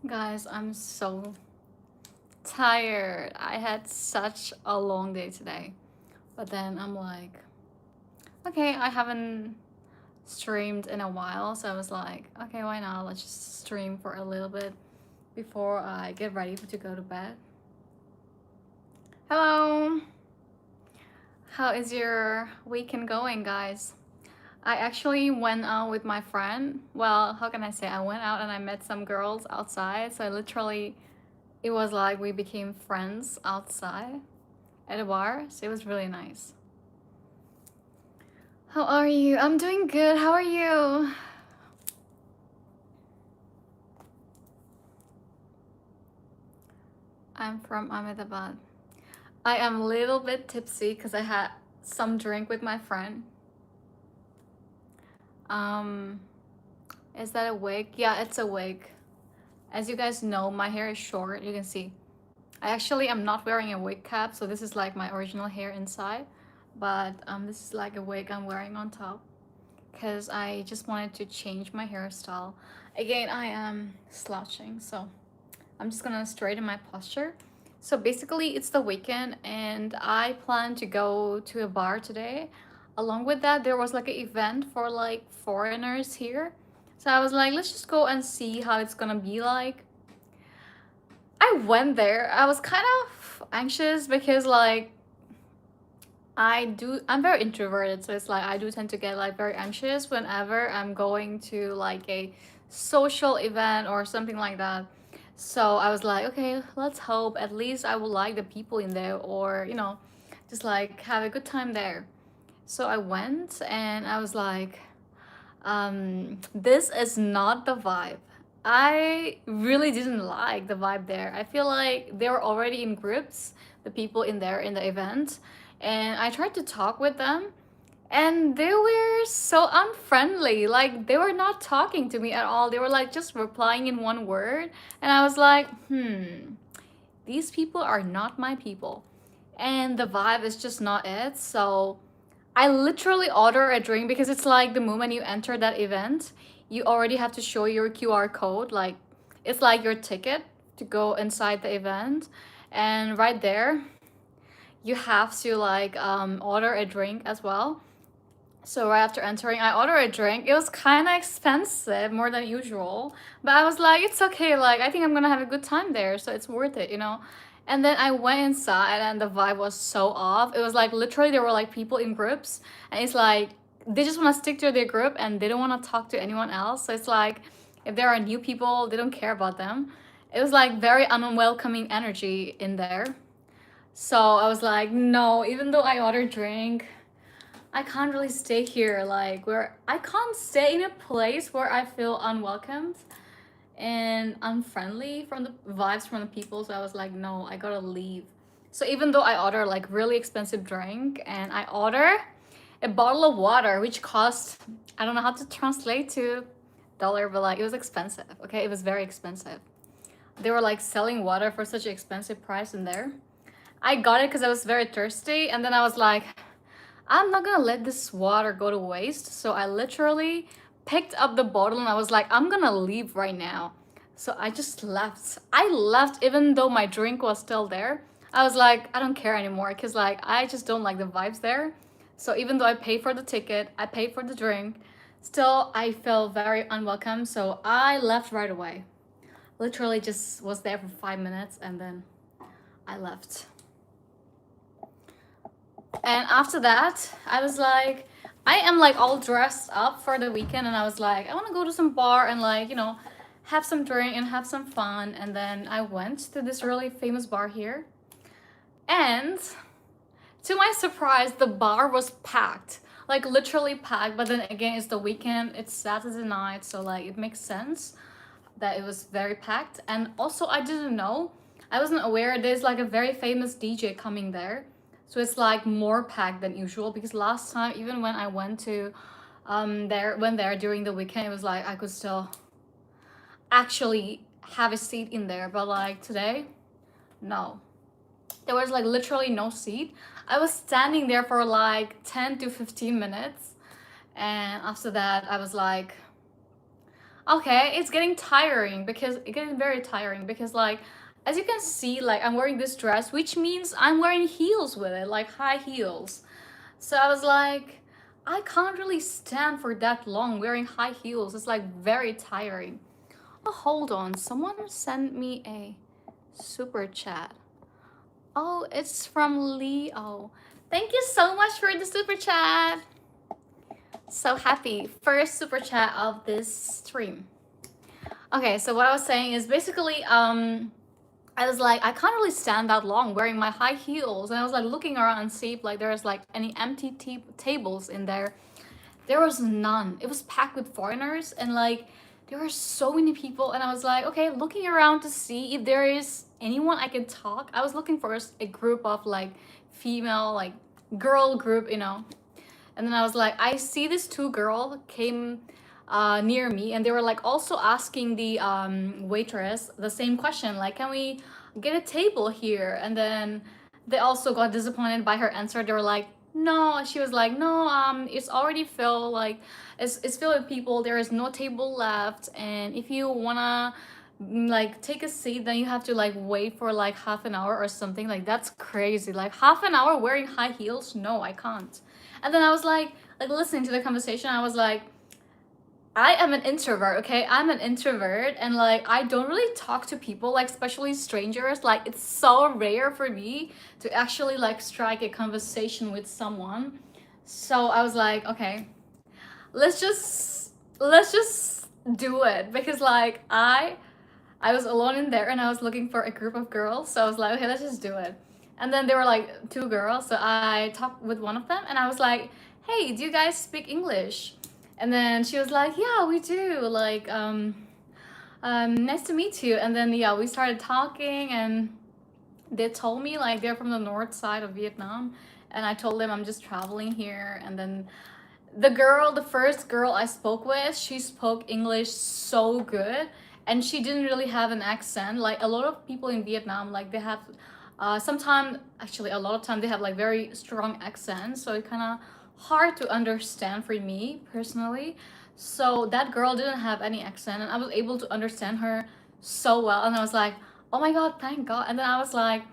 Guys, I'm so tired. I had such a long day today. But then I'm like, okay, I haven't streamed in a while. So I was like, okay, why not? Let's just stream for a little bit before I get ready to go to bed. Hello. How is your weekend going, guys? I actually went out with my friend. Well, how can I say? I went out and I met some girls outside. So I literally, it was like we became friends outside at a bar. So it was really nice. How are you? I'm doing good. How are you? I'm from Ahmedabad. I am a little bit tipsy because I had some drink with my friend. Um, is that a wig? Yeah, it's a wig. As you guys know, my hair is short. You can see. I actually am not wearing a wig cap, so this is like my original hair inside. But this is like a wig I'm wearing on top because I just wanted to change my hairstyle. Again, I am slouching, so I'm just gonna straighten my posture. So basically, it's the weekend, and I plan to go to a bar today. Along with that, there was like an event for like foreigners here. So I was like, let's just go and see how it's gonna be like. I went there. I was kind of anxious because like I'm very introverted, so it's like I do tend to get like very anxious whenever I'm going to like a social event or something like that. So I was like, okay, let's hope at least I will like the people in there, or just like have a good time there. So I went and I was like, this is not the vibe. I really didn't like the vibe there. I feel like they were already in groups, the people in there in the event, and I tried to talk with them, and they were so unfriendly. Like they were not talking to me at all. They were like just replying in one word, and I was like, these people are not my people, and the vibe is just not it. So I literally order a drink because it's like the moment you enter that event, you already have to show your QR code. Like it's like your ticket to go inside the event. And right there, you have to like order a drink as well. So right after entering, I ordered a drink. It was kind of expensive, more than usual. But I was like, it's okay. Like I think I'm gonna have a good time there, so it's worth it. And then I went inside, and the vibe was so off. It was like literally there were like people in groups, and it's like they just want to stick to their group and they don't want to talk to anyone else. So it's like if there are new people, they don't care about them. It was like very unwelcoming energy in there. So I was like, no, even though I ordered drink, I can't really stay here, like where I can't stay in a place where I feel unwelcomed and unfriendly from the vibes from the people. So I was like, no, I gotta leave. So even though I order like really expensive drink, and I order a bottle of water which cost, I don't know how to translate to dollar, but like it was expensive. Okay, it was very expensive. They were like selling water for such an expensive price in there. I got it because I was very thirsty, and then I was like, I'm not gonna let this water go to waste. So I literally picked up the bottle and I was like, I'm gonna leave right now. So I just left. I left even though my drink was still there. I was like, I don't care anymore because like I just don't like the vibes there. So even though I paid for the ticket, I paid for the drink, still I felt very unwelcome. So I left right away. Literally just was there for 5 minutes and then I left. And after that, I was like, I am like all dressed up for the weekend, and I was like, I want to go to some bar and like, have some drink and have some fun. And then I went to this really famous bar here. And to my surprise, the bar was packed. Like literally packed, but then again, it's the weekend, it's Saturday night, so like it makes sense that it was very packed. And also, I didn't know, I wasn't aware there's like a very famous DJ coming there. So it's like more packed than usual because last time, even when I went to went there during the weekend, it was like I could still actually have a seat in there. But like today, no. There was like literally no seat. I was standing there for like 10 to 15 minutes. And after that, I was like, Okay, it's getting tiring because it's getting very tiring because like as you can see, like I'm wearing this dress, which means I'm wearing heels with it, like high heels. So I was like, I can't really stand for that long wearing high heels. It's like very tiring. Oh, hold on. Someone sent me a super chat. Oh, it's from Leo. Thank you so much for the super chat. So happy. First super chat of this stream. Okay, so what I was saying is basically, I was like, I can't really stand that long wearing my high heels, and I was like looking around and see if like there's like any empty tables in there. There was none. It was packed with foreigners, and like there were so many people, and I was like, okay, looking around to see if there is anyone I can talk. I was looking for a group of like female, like girl group, you know. And then I was like, I see this two girl came near me, and they were like also asking the waitress the same question, like, can we get a table here? And then they also got disappointed by her answer. They were like, no. She was like, no, it's already filled. Like, it's filled with people. There is no table left, and if you wanna like take a seat, then you have to like wait for like half an hour or something. Like, that's crazy. Like half an hour wearing high heels? No, I can't. And then I was like listening to the conversation, I was like, I am an introvert, okay? I'm an introvert, and like I don't really talk to people, like especially strangers. Like it's so rare for me to actually like strike a conversation with someone. So I was like, okay, let's just do it, because like I was alone in there and I was looking for a group of girls. So I was like, okay, let's just do it. And then there were like two girls. So I talked with one of them and I was like, hey, do you guys speak English? And then she was like, yeah, we do. Like, nice to meet you. And then, yeah, we started talking, and they told me like they're from the north side of Vietnam. And I told them I'm just traveling here. And then the first girl I spoke with, she spoke English so good, and she didn't really have an accent. Like a lot of people in Vietnam, like they have, sometimes actually a lot of time they have like very strong accents, so it kind of hard to understand for me personally. So that girl didn't have any accent, and I was able to understand her so well, and I was like, oh my god, thank god. And then I was like,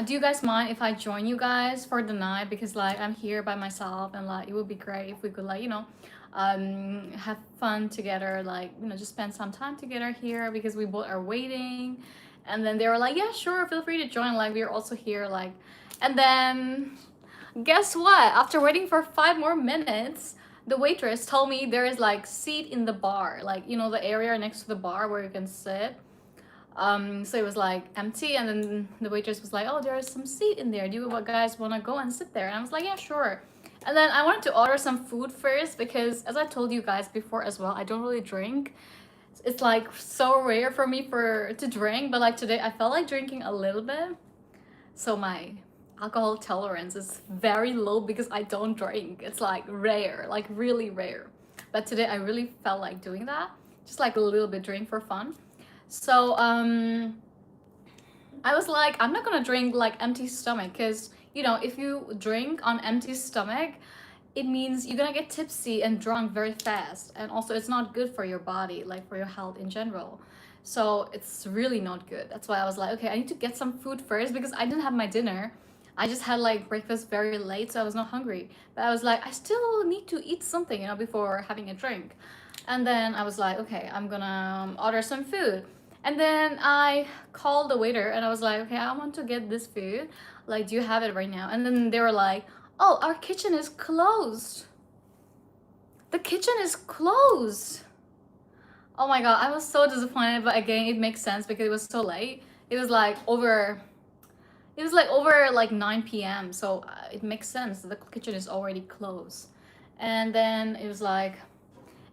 do you guys mind if I join you guys for the night? Because like I'm here by myself, and like it would be great if we could like, you know, have fun together, like, you know, just spend some time together here because we both are waiting. And then they were like, yeah, sure, feel free to join, like we're also here, like. And then guess what? After waiting for 5 more minutes, the waitress told me there is like seat in the bar, like, you know, the area next to the bar where you can sit. So it was like empty, and then the waitress was like, oh, there's some seat in there, do you guys want to go and sit there? And I was like, yeah, sure. And then I wanted to order some food first because, as I told you guys before as well, I don't really drink. It's like so rare for me to drink, but like today I felt like drinking a little bit, so my alcohol tolerance is very low because I don't drink. It's like rare, like really rare. But today I really felt like doing that, just like a little bit drink for fun. So I was like, I'm not gonna drink like empty stomach, because you know, if you drink on empty stomach, it means you're gonna get tipsy and drunk very fast, and also it's not good for your body, like for your health in general. So it's really not good. That's why I was like, okay, I need to get some food first, because I didn't have my dinner. I just had like breakfast very late, so I was not hungry. But I was like, I still need to eat something, you know, before having a drink. And then I was like, okay, I'm gonna order some food. And then I called the waiter and I was like, okay, I want to get this food. Like, do you have it right now? And then they were like, oh, our kitchen is closed. The kitchen is closed. Oh my god, I was so disappointed, but again, it makes sense because it was so late. It was like over 9 p.m. So it makes sense. The kitchen is already closed. And then it was like,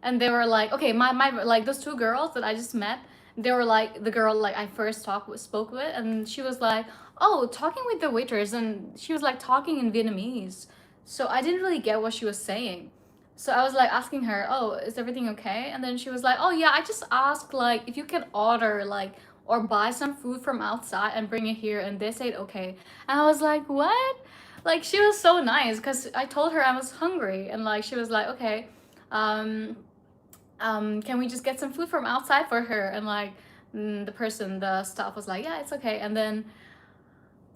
and they were like, okay, my like those two girls that I just met, they were like the girl like I first spoke with, and she was like, oh, talking with the waitress, and she was like talking in Vietnamese, so I didn't really get what she was saying. So I was like asking her, oh, is everything okay? And then she was like, oh yeah, I just asked like if you can order like or buy some food from outside and bring it here, and they said okay. And I was like, what? Like she was so nice, because I told her I was hungry, and like she was like, okay, um can we just get some food from outside for her? And like the staff was like, yeah, it's okay. And then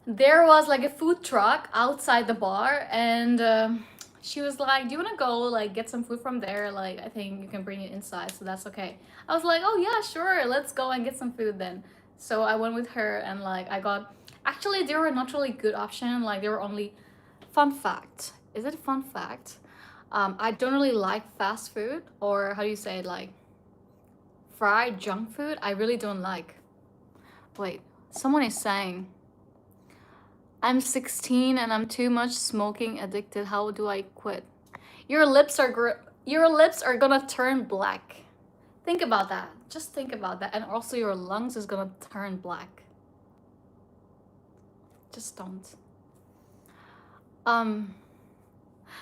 there was like a food truck outside the bar, and she was like, do you want to go like get some food from there? Like, I think you can bring it inside, so that's okay. I was like, oh yeah, sure, let's go and get some food then. So I went with her, and like I got, actually they were not really good option. Like, they were only, fun fact, is it a fun fact, I don't really like fast food, or how do you say it, like fried junk food. I really don't like. Wait, someone is saying, I'm 16 and I'm too much smoking addicted. How do I quit? Your lips are gonna turn black. Think about that. Just think about that. And also your lungs is gonna turn black. Just don't.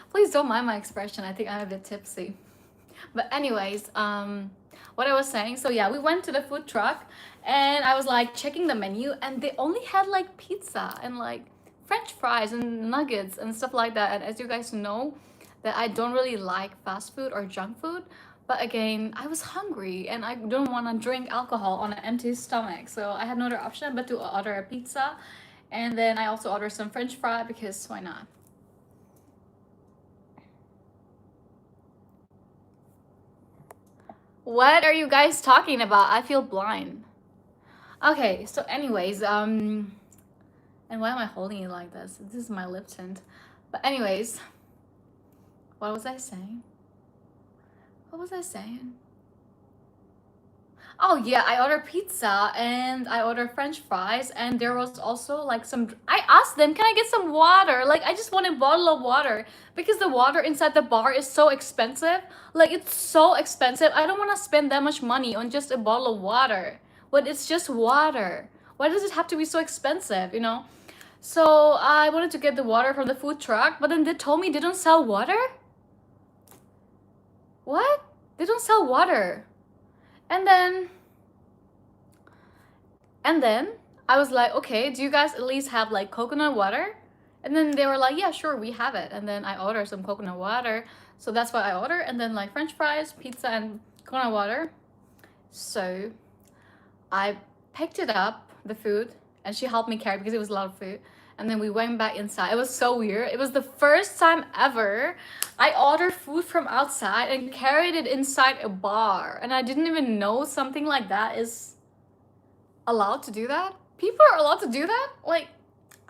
Please don't mind my expression. I think I'm a bit tipsy. But anyways, what I was saying, so yeah, we went to the food truck and I was like checking the menu, and they only had like pizza and like French fries and nuggets and stuff like that. And as you guys know, that I don't really like fast food or junk food. But again, I was hungry and I don't want to drink alcohol on an empty stomach. So I had no other option but to order a pizza. And then I also ordered some French fry because why not? What are you guys talking about? I feel blind. Okay, so anyways, and why am I holding it like this? This is my lip tint. But anyways, what was I saying? What was I saying? Oh yeah, I ordered pizza and I ordered French fries, and there was also like some, I asked them, can I get some water? Like, I just want a bottle of water because the water inside the bar is so expensive. Like, it's so expensive. I don't want to spend that much money on just a bottle of water. But it's just water. Why does it have to be so expensive, you know? So I wanted to get the water from the food truck, but then they told me they don't sell water? What? They don't sell water. And then I was like, okay, do you guys at least have like coconut water? And then they were like, yeah, sure, we have it. And then I ordered some coconut water. So that's what I ordered. And then like French fries, pizza, and coconut water. So I picked it up, the food, and she helped me carry because it was a lot of food. And then we went back inside. It was so weird. It was the first time ever I ordered food from outside and carried it inside a bar. And I didn't even know something like that is allowed to do that. People are allowed to do that. Like,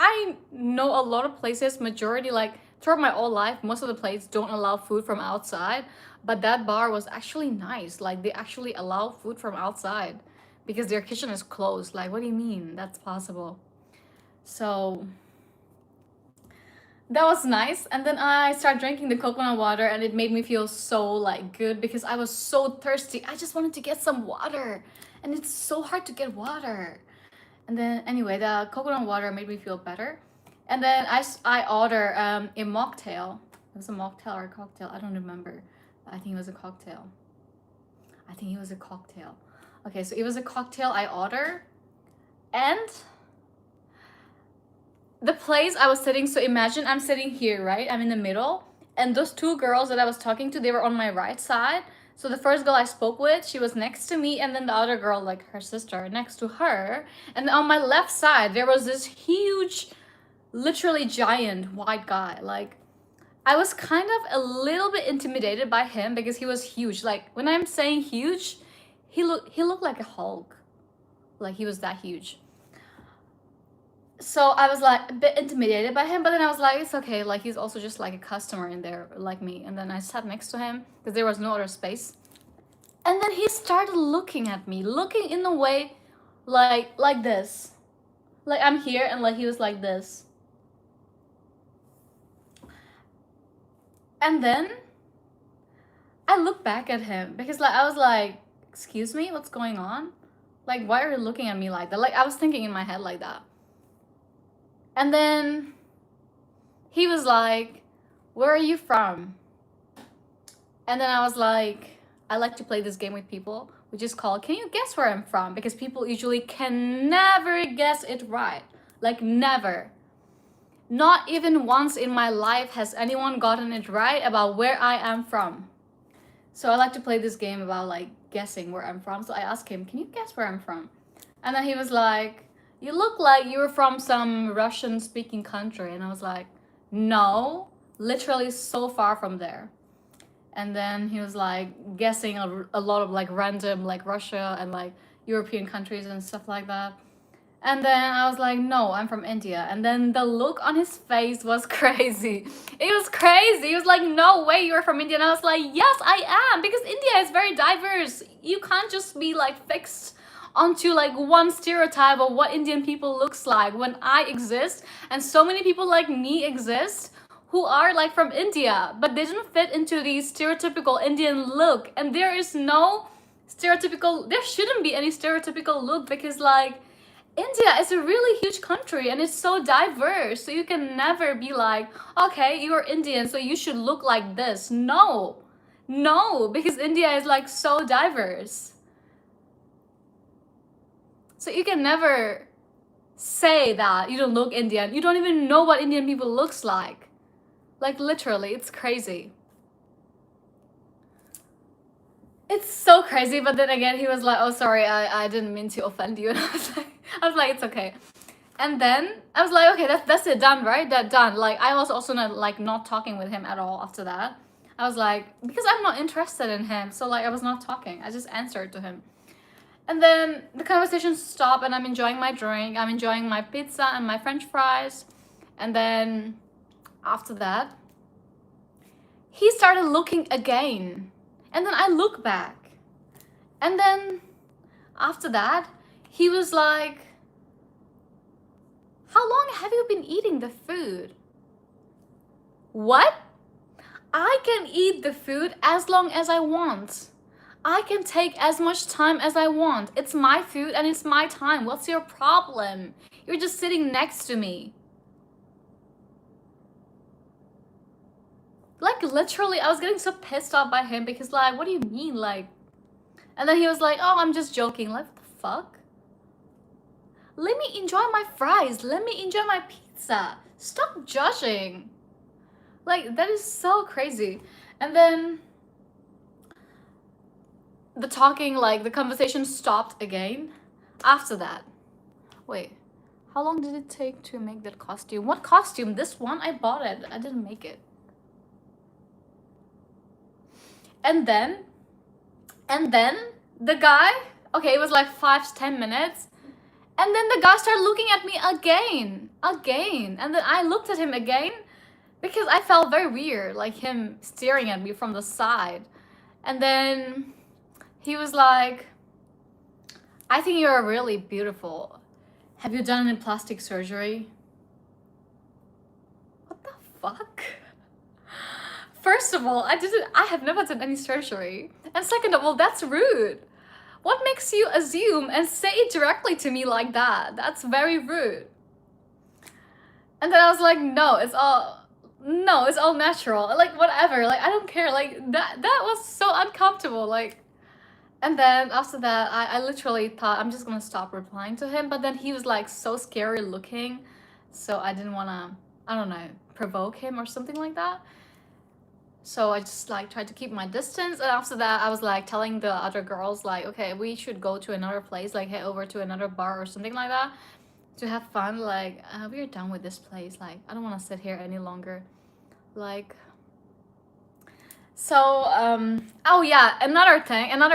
I know a lot of places, majority, like throughout my whole life, most of the places don't allow food from outside. But that bar was actually nice. Like, they actually allow food from outside because their kitchen is closed. Like, what do you mean that's possible? So that was nice. And then I started drinking the coconut water, and it made me feel so like good because I was so thirsty. I just wanted to get some water, and it's so hard to get water. And then anyway, the coconut water made me feel better. And then I ordered a mocktail. It was a mocktail or a cocktail, I don't remember. I think it was a cocktail. I think it was a cocktail. Okay, so it was a cocktail I ordered. And the place I was sitting, so imagine I'm sitting here, right? I'm in the middle, and those two girls that I was talking to, they were on my right side. So the first girl I spoke with, she was next to me, and then the other girl, like her sister, next to her. And on my left side, there was this huge, literally giant white guy. Like, I was kind of a little bit intimidated by him because he was huge. Like, when I'm saying huge, he looked like a Hulk. Like, he was that huge. So I was like a bit intimidated by him, but then I was like, it's okay, like he's also just like a customer in there like me. And then I sat next to him because there was no other space, and then he started looking at me, looking in a way like this, like I'm here, and like he was like this. And then I looked back at him because like I was like, excuse me, what's going on? Like, why are you looking at me like that? Like, I was thinking in my head like that. And then he was like, where are you from? And then I was like, I like to play this game with people, which is called, can you guess where I'm from? Because people usually can never guess it right. Like, never. Not even once in my life has anyone gotten it right about where I am from. So I like to play this game about like guessing where I'm from. So I asked him, "Can you guess where I'm from?" And then he was like, "You look like you were from some Russian speaking country." And I was like, "No, literally so far from there." And then he was like guessing a lot of like random like Russia and like European countries and stuff like that. And then I was like, "No, I'm from India." And then the look on his face was crazy. It was crazy. He was like, "No way, you're from India." And I was like, "Yes, I am." Because India is very diverse. You can't just be like fixed onto like one stereotype of what Indian people looks like when I exist and so many people like me exist who are like from India, but they didn't fit into the stereotypical Indian look. And there is no there shouldn't be any stereotypical look because like India is a really huge country and it's so diverse. So you can never be like, okay, you're Indian, so you should look like this. No, no, because India is like so diverse. So you can never say that you don't look Indian. You don't even know what Indian people looks like. Like literally, it's crazy. It's so crazy, but then again, he was like, "Oh, sorry, I didn't mean to offend you." And I was like, "It's okay." And then I was like, "Okay, that's it, done, right? That done." Like I was also not talking with him at all after that. I was like, because I'm not interested in him, so like I was not talking. I just answered to him. And then the conversation stopped, and I'm enjoying my drink. I'm enjoying my pizza and my French fries. And then after that, he started looking again. And then I look back. And then after that, he was like, "How long have you been eating the food?" What? I can eat the food as long as I want. I can take as much time as I want. It's my food and it's my time. What's your problem? You're just sitting next to me. Like literally, I was getting so pissed off by him because like, what do you mean? Like, and then he was like, "Oh, I'm just joking." Like, what the fuck? Let me enjoy my fries. Let me enjoy my pizza. Stop judging. Like, that is so crazy. And then the talking, like, the conversation stopped again after that. Wait, how long did it take to make that costume? What costume? This one? I bought it. I didn't make it. And then the guy, okay, it was like 5 to 10 minutes. And then the guy started looking at me again. And then I looked at him again because I felt very weird, like him staring at me from the side. And then he was like, "I think you're really beautiful. Have you done any plastic surgery?" What the fuck? First of all, I have never done any surgery. And second of all, that's rude. What makes you assume and say it directly to me like that? That's very rude. And then I was like, it's all natural. Like, whatever. Like, I don't care. Like, that was so uncomfortable. Like, and then after that, I literally thought I'm just gonna stop replying to him. But then he was like so scary looking. So I didn't wanna, I don't know, provoke him or something like that. So I just like tried to keep my distance. And after that, I was like telling the other girls like, "Okay, we should go to another place, like head over to another bar or something like that to have fun. Like, we're done with this place. Like, I don't want to sit here any longer." Like, so oh yeah, another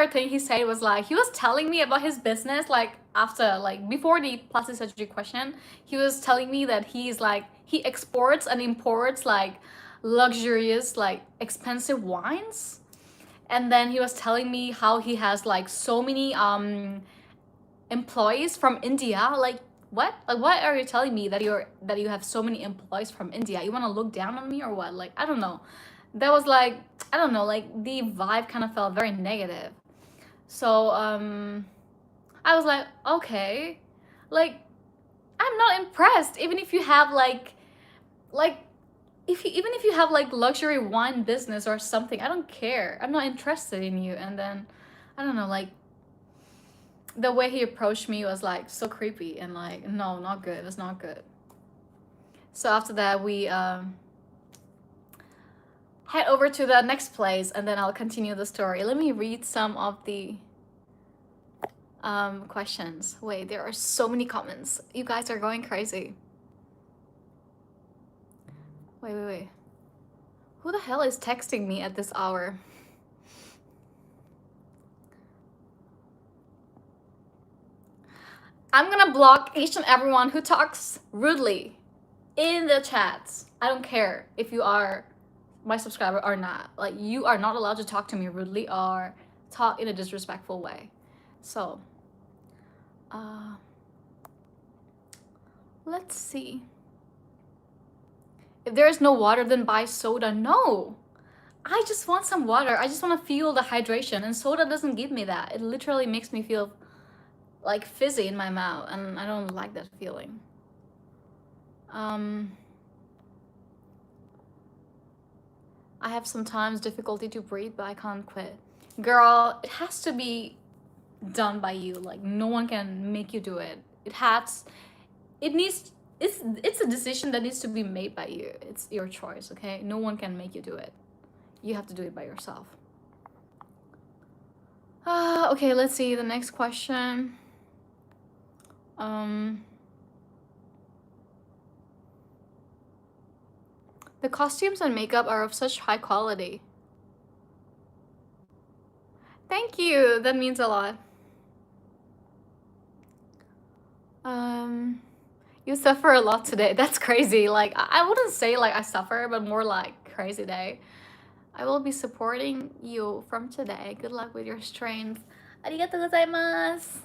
thing he said was like, he was telling me about his business, like after, like before the plastic surgery question, he was telling me that he's like, he exports and imports like luxurious, like expensive wines. And then he was telling me how he has like so many employees from India. Like, what? Like, what are you telling me that you have so many employees from India? You want to look down on me or what? Like, I don't know. That was like, I don't know, like the vibe kind of felt very negative. So I was like, okay, like I'm not impressed. Even if you have like even if you have like luxury wine business or something, I don't care. I'm not interested in you. And then I don't know, like the way he approached me was like so creepy and like, no, not good. It was not good. So after that, head over to the next place and then I'll continue the story. Let me read some of the questions. Wait, there are so many comments. You guys are going crazy. Wait. Who the hell is texting me at this hour? I'm gonna block each and everyone who talks rudely in the chats. I don't care if you are my subscriber or not. Like, you are not allowed to talk to me rudely or talk in a disrespectful way. So, let's see. If there is no water, then buy soda. No, I just want some water. I just want to feel the hydration, and soda doesn't give me that. It literally makes me feel like fizzy in my mouth, and I don't like that feeling. I have sometimes difficulty to breathe, but I can't quit. Girl, it has to be done by you. Like, no one can make you do it. It's a decision that needs to be made by you. It's your choice, okay? No one can make you do it. You have to do it by yourself. Okay, let's see the next question. The costumes and makeup are of such high quality. Thank you, that means a lot. You suffer a lot today. That's crazy. Like, I wouldn't say like I suffer, but more like crazy day. I will be supporting you from today. Good luck with your strength. Arigatou gozaimasu.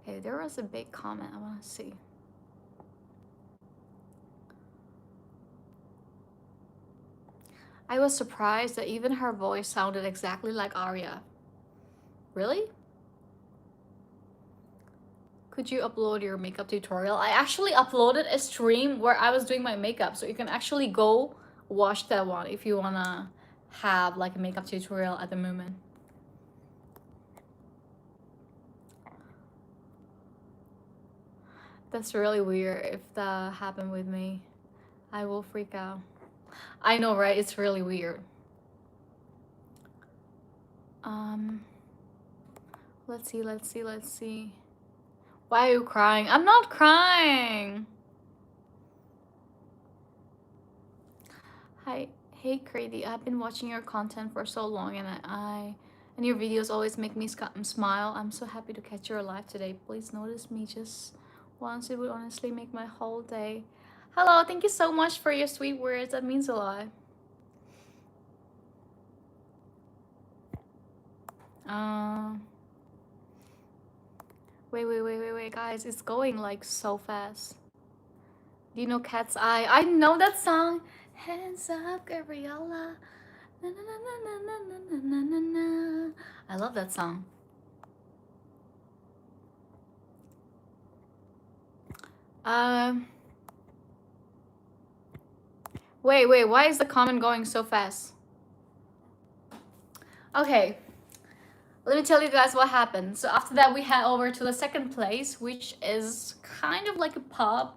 Okay, there was a big comment I want to see. I was surprised that even her voice sounded exactly like Arya. Really? Could you upload your makeup tutorial? I actually uploaded a stream where I was doing my makeup, so you can actually go watch that one if you wanna have like a makeup tutorial at the moment. That's really weird. If that happened with me, I will freak out. I know, right? It's really weird. Let's see. Why are you crying? I'm not crying. Hi, hey Crazy. I've been watching your content for so long, and your videos always make me smile. I'm so happy to catch your live today. Please notice me just once. It would honestly make my whole day. Hello, thank you so much for your sweet words. That means a lot. Wait, guys, it's going like so fast. Do you know Cat's Eye? I know that song. Hands up, Gabriella. Na, na, na, na, na, na, na, na. I love that song. Wait, why is the comment going so fast? Okay, let me tell you guys what happened. So after that, we head over to the second place, which is kind of like a pub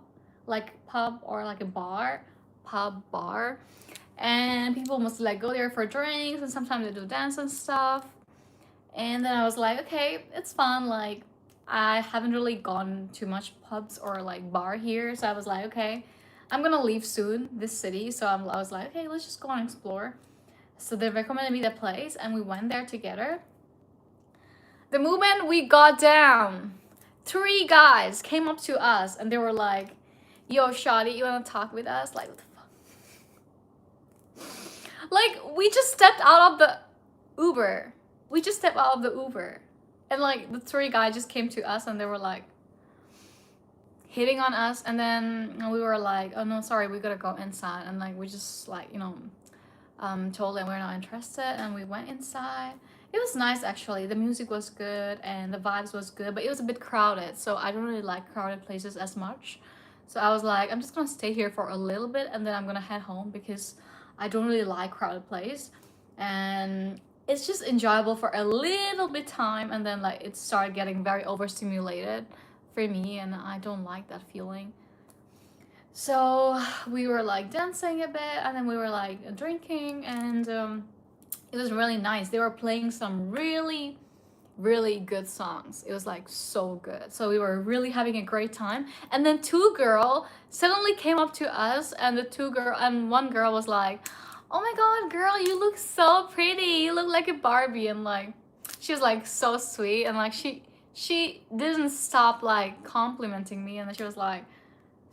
or like a bar, and people must like go there for drinks, and sometimes they do dance and stuff. And then I was like, okay, it's fun. Like, I haven't really gone to much pubs or like bar here, so I was like, okay, I'm gonna leave soon this city, so I was like, okay, let's just go and explore. So they recommended me the place, and we went there together. The moment we got down, 3 guys came up to us and they were like, yo, shawty, you wanna talk with us? Like, what the fuck? Like, we just stepped out of the Uber. And like, the 3 guys just came to us and they were like hitting on us, and then we were like, oh no, sorry, we gotta go inside. And like, we just like, told them we're not interested, and we went inside. It was nice actually. The music was good and the vibes was good, but it was a bit crowded, so I don't really like crowded places as much. So I was like, I'm just gonna stay here for a little bit and then I'm gonna head home, because I don't really like crowded place, and it's just enjoyable for a little bit time, and then like it started getting very overstimulated for me, and I don't like that feeling. So we were like dancing a bit, and then we were like drinking, and it was really nice. They were playing some really good songs. It was like so good. So we were really having a great time. And then two girl suddenly came up to us, and one girl was like, "Oh my god, girl, you look so pretty. You look like a Barbie." And like she was like so sweet, and like she didn't stop like complimenting me, and then she was like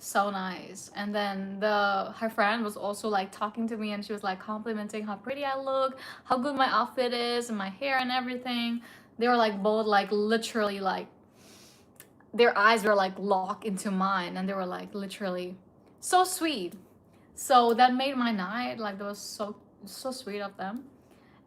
so nice. And then her friend was also like talking to me, and she was like complimenting how pretty I look, how good my outfit is, and my hair and everything. They were like both like literally like their eyes were like locked into mine, and they were like literally so sweet. So that made my night. Like that was so sweet of them.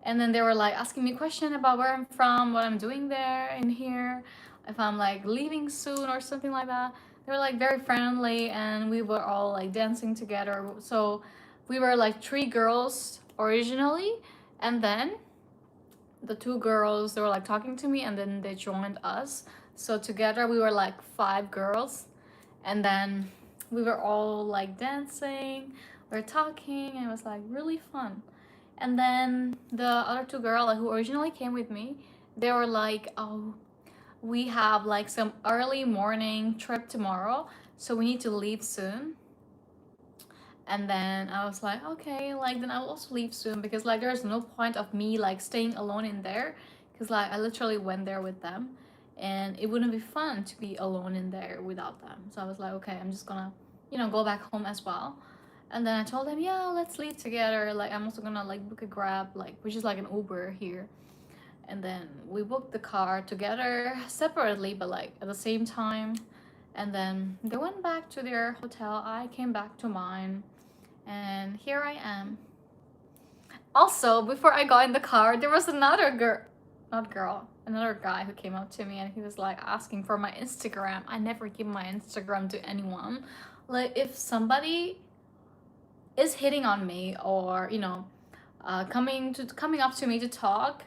And then they were like asking me question about where I'm from, what I'm doing there in here, if I'm like leaving soon or something like that. They were like very friendly, and we were all like dancing together. So we were like three girls originally, and then the two girls, they were like talking to me, and then they joined us. So together we were like five girls, and then we were all like dancing, we were talking, and it was like really fun. And then the other two girls who originally came with me, they were like, "Oh, we have like some early morning trip tomorrow, so we need to leave soon." And then I was like, okay, like then I'll also leave soon, because like there's no point of me like staying alone in there, because like I literally went there with them, and it wouldn't be fun to be alone in there without them. So I was like, okay, I'm just gonna, go back home as well. And then I told them, yeah, let's leave together. Like I'm also gonna like book a Grab, like which is like an Uber here. And then we booked the car together separately, but like at the same time. And then they went back to their hotel. I came back to mine, and here I am. Also, before I got in the car, there was another another guy who came up to me, and he was like asking for my Instagram. I never give my Instagram to anyone. Like if somebody is hitting on me, or coming up to me to talk,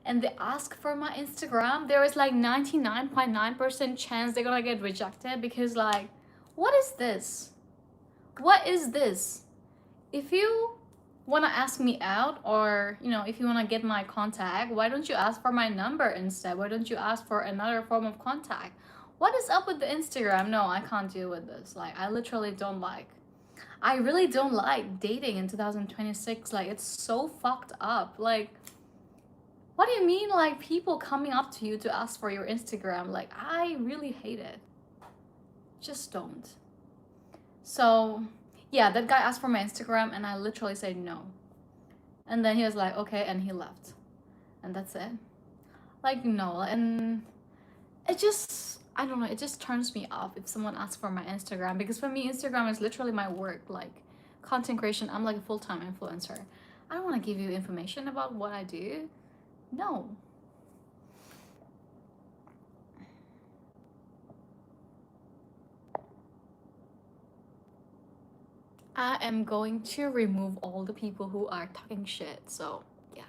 and they ask for my Instagram, there is like 99.9% chance they're gonna get rejected, because like what is this? What is this? If you want to ask me out, or if you want to get my contact, why don't you ask for my number instead? Why don't you ask for another form of contact? What is up with the Instagram? No, I can't deal with this. Like I really don't like dating in 2026. Like it's so fucked up. Like what do you mean like people coming up to you to ask for your Instagram? Like I really hate it. Just don't. So yeah, that guy asked for my Instagram, and I literally said no. And then he was like, okay, and he left. And that's it. Like, no. And I don't know, it just turns me off if someone asks for my Instagram, because for me, Instagram is literally my work. Like, content creation, I'm like a full time influencer. I don't want to give you information about what I do. No. I am going to remove all the people who are talking shit. So, yeah.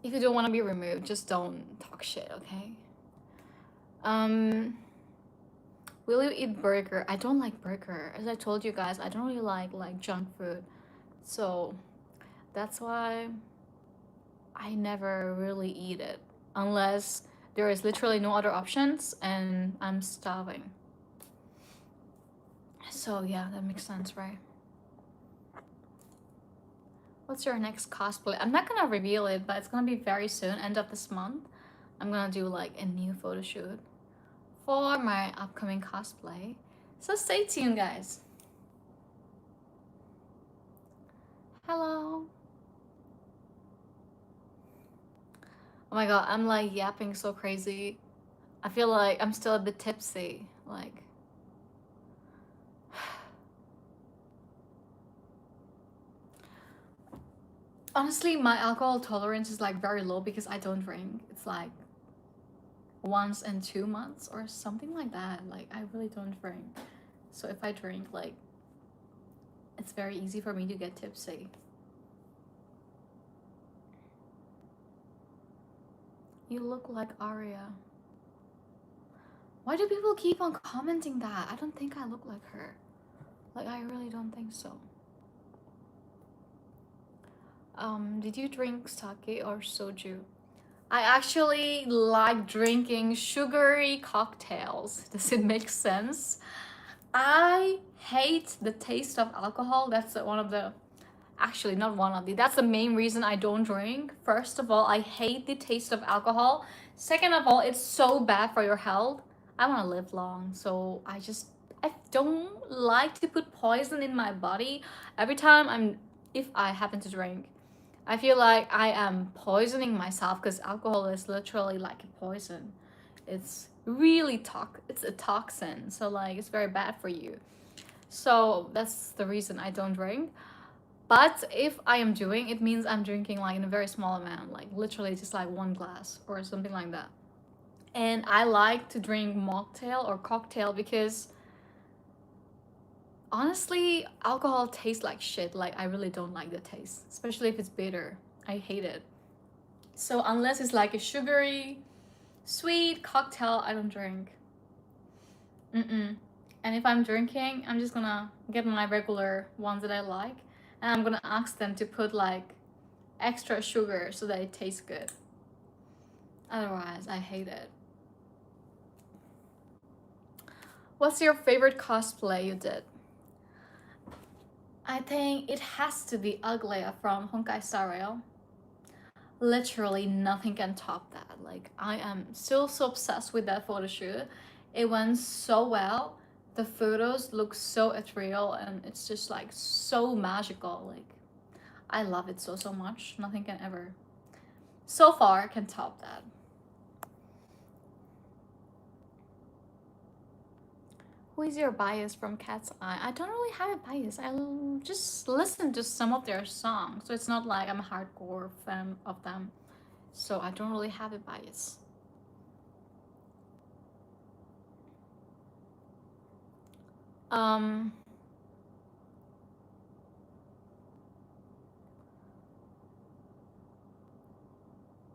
If you don't want to be removed, just don't talk shit, okay? Um, will you eat burger? I don't like burger. As I told you guys, I don't really like junk food. So, that's why I never really eat it unless there is literally no other options and I'm starving. So, yeah, that makes sense, right? What's your next cosplay? I'm not gonna reveal it, but it's gonna be very soon, end of this month. I'm gonna do like a new photo shoot for my upcoming cosplay. So stay tuned, guys. Hello. Oh my god, I'm like yapping so crazy. I feel like I'm still a bit tipsy. Like, honestly, my alcohol tolerance is like very low because I don't drink. It's like once in 2 months or something like that. Like, I really don't drink. So if I drink, like, it's very easy for me to get tipsy. You look like Aria. Why do people keep on commenting that? I don't think I look like her. Like, I really don't think so. Did you drink sake or soju? I actually like drinking sugary cocktails. Does it make sense? I hate the taste of alcohol. That's one of the, actually not one of the, that's the main reason I don't drink. First of all, I hate the taste of alcohol. Second of all, it's so bad for your health. I want to live long, so I don't like to put poison in my body every time if I happen to drink. I feel like I am poisoning myself because alcohol is literally like a poison. It's really it's a toxin, so like it's very bad for you. So that's the reason I don't drink. But if I am doing, it means I'm drinking like in a very small amount, like literally just like one glass or something like that. And I like to drink mocktail or cocktail because honestly, alcohol tastes like shit. Like, I really don't like the taste, especially if it's bitter. I hate it. So unless it's like a sugary, sweet cocktail, I don't drink. Mm-mm. And if I'm drinking, I'm just gonna get my regular ones that I like, and I'm gonna ask them to put like extra sugar so that it tastes good. Otherwise, I hate it. What's your favorite cosplay you did? I think it has to be Uglia from Honkai Star Rail. Literally nothing can top that. Like, I am still so obsessed with that photo shoot. It went so well. The photos look so ethereal and it's just like so magical. Like, I love it so much. Nothing can ever, so far, can top that. Who is your bias from Cat's Eye? I don't really have a bias. I just listen to some of their songs, so it's not like I'm a hardcore fan of them. So I don't really have a bias. Um,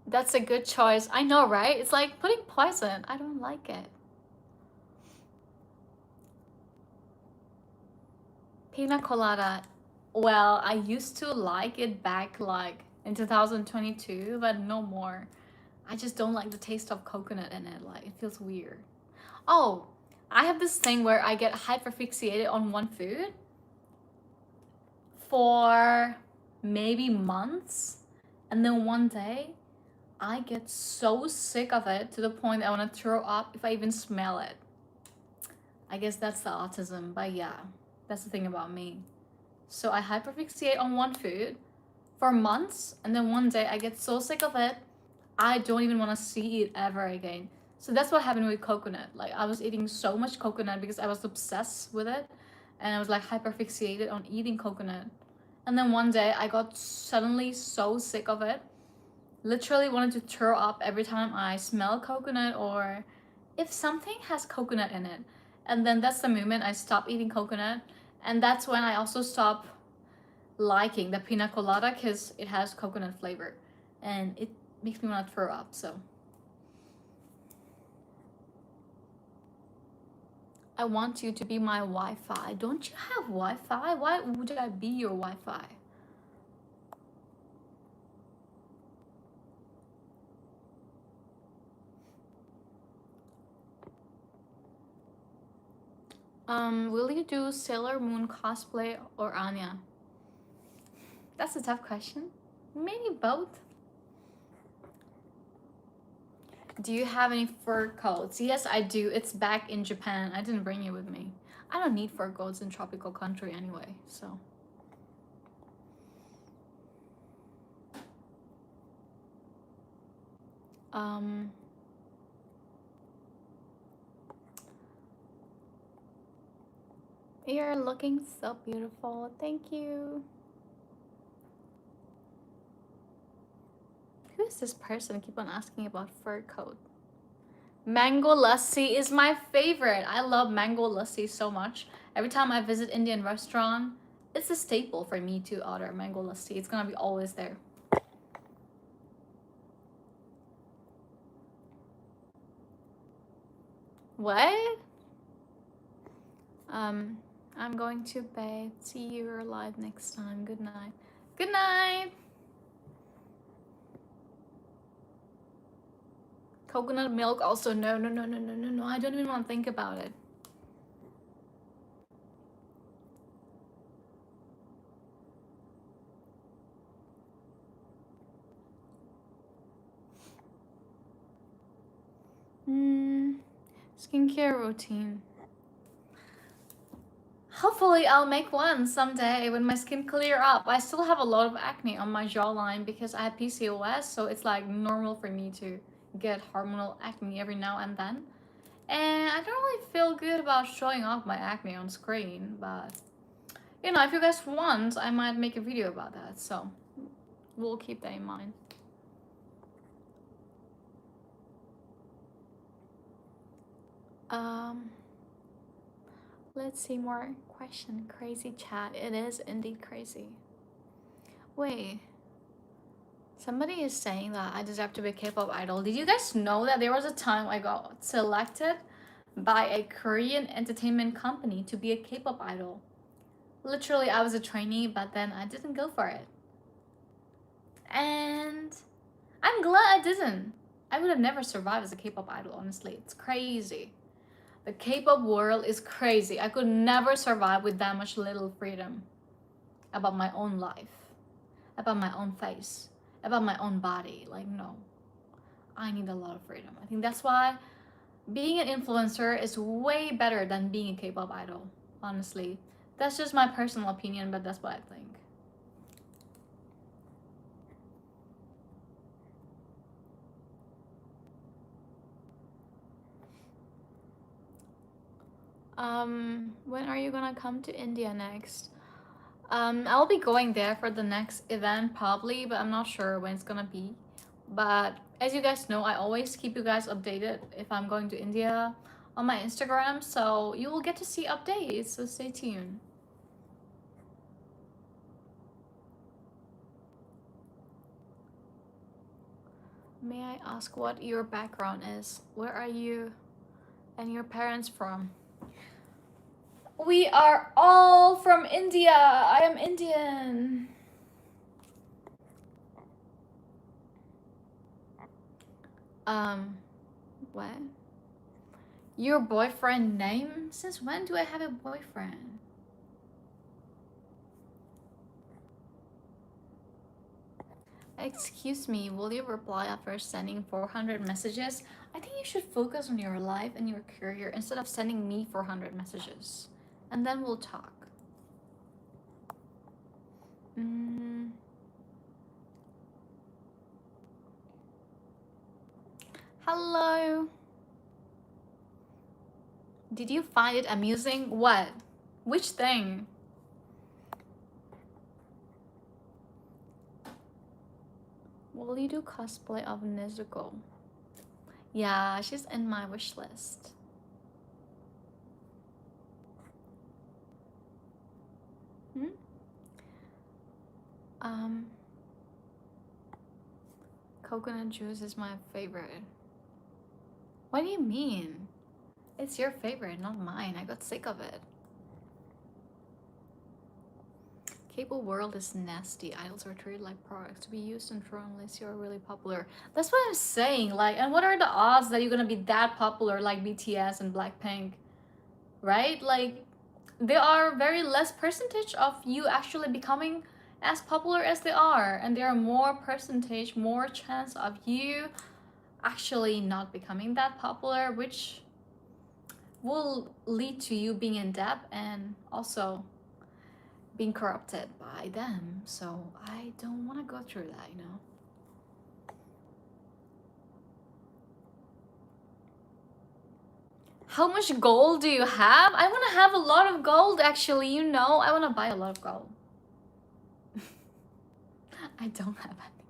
that's a good choice. I know, right? It's like putting poison. I don't like it. Pina colada. Well, I used to like it back like in 2022, but no more. I just don't like the taste of coconut in it. Like, it feels weird. Oh, I have this thing where I get hyperfixated on one food for maybe months, and then one day I get so sick of it to the point that I want to throw up if I even smell it. I guess that's the autism, but yeah, that's the thing about me. So I hyperfixate on one food for months, and then one day I get so sick of it, I don't even want to see it ever again. So that's what happened with coconut. Like, I was eating so much coconut because I was obsessed with it, and I was like hyperfixated on eating coconut. And then one day I got suddenly so sick of it, literally wanted to throw up every time I smell coconut or if something has coconut in it. And then that's the moment I stopped eating coconut, and that's when I also stopped liking the pina colada because it has coconut flavor and it makes me want to throw up. So I want you to be my Wi-Fi. Don't you have Wi-Fi? Why would I be your Wi-Fi? Will you do Sailor Moon cosplay or Anya? That's a tough question. Maybe both. Do you have any fur coats? Yes, I do. It's back in Japan. I didn't bring it with me. I don't need fur coats in tropical country anyway, so. Um, you're looking so beautiful. Thank you. Who is this person? Keep on asking about fur coat. Mango lassi is my favorite. I love mango lassi so much. Every time I visit Indian restaurant, it's a staple for me to order mango lassi. It's gonna be always there. What? Um, I'm going to bed. See you live next time. Good night. Good night. Coconut milk also no. I don't even want to think about it. Skincare routine. Hopefully I'll make one someday when my skin clear up. I still have a lot of acne on my jawline because I have PCOS, so it's like normal for me to get hormonal acne every now and then. And I don't really feel good about showing off my acne on screen, but you know, if you guys want, I might make a video about that, so we'll keep that in mind. Let's see more question. Crazy chat. It is indeed crazy. Wait. Somebody is saying that I deserve to be a K-pop idol. Did you guys know that there was a time I got selected by a Korean entertainment company to be a K-pop idol? Literally, I was a trainee, but then I didn't go for it. And I'm glad I didn't. I would have never survived as a K-pop idol, honestly. It's crazy. The K-pop world is crazy. I could never survive with that much little freedom about my own life, about my own face, about my own body. Like, no. I need a lot of freedom. I think that's why being an influencer is way better than being a K-pop idol, honestly. That's just my personal opinion, but that's what I think. When are you gonna come to India next? I'll be going there for the next event probably, but I'm not sure when it's gonna be. But as you guys know, I always keep you guys updated if I'm going to India on my Instagram, so you will get to see updates, so stay tuned. May I ask what your background is? Where are you and your parents from? We are all from India. I am Indian. What? Your boyfriend name? Since when do I have a boyfriend? Excuse me, will you reply after sending 400 messages? I think you should focus on your life and your career instead of sending me 400 messages. And then we'll talk. Hello. Did you find it amusing? What? Which thing? Will you do cosplay of Nezuko? Yeah, she's in my wish list. Coconut juice is my favorite. What do you mean? It's your favorite, not mine. I got sick of it. K-pop world is nasty. Idols are treated like products to be used and thrown unless you're really popular. That's what I'm saying. Like, and what are the odds that you're gonna be that popular like BTS and BLACKPINK? Right? Like, there are very less percentage of you actually becoming as popular as they are, and there are more percentage, more chance of you actually not becoming that popular, which will lead to you being in debt and also being corrupted by them. So I don't want to go through that, you know. How much gold do you have? I want to have a lot of gold, actually, you know. I want to buy a lot of gold. I don't have any.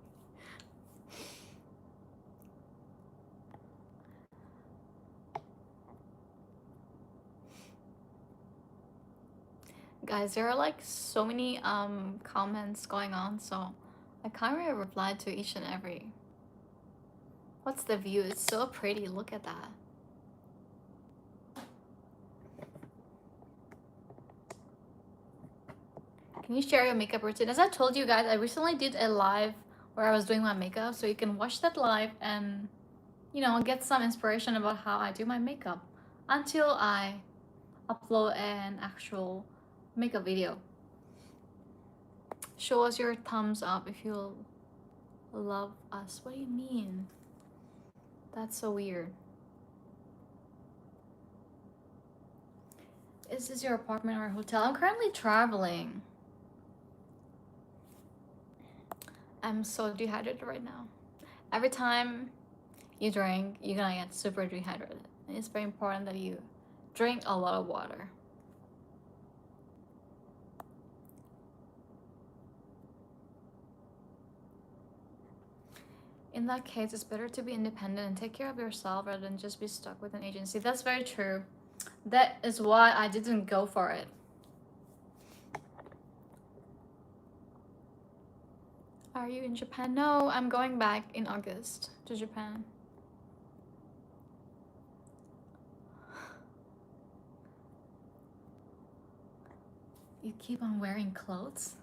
Guys, there are like so many comments going on, so I can't really reply to each and every. What's the view? It's so pretty. Look at that. Can you share your makeup routine? As I told you guys, I recently did a live where I was doing my makeup, so you can watch that live and, you know, get some inspiration about how I do my makeup until I upload an actual makeup video. Show us your thumbs up if you love us. What do you mean? That's so weird. Is this your apartment or hotel? I'm currently traveling. I'm so dehydrated right now. Every time you drink, you're gonna get super dehydrated. And it's very important that you drink a lot of water. In that case, it's better to be independent and take care of yourself rather than just be stuck with an agency. That's very true. That is why I didn't go for it. Are you in Japan? No, I'm going back in August to Japan. You keep on wearing clothes?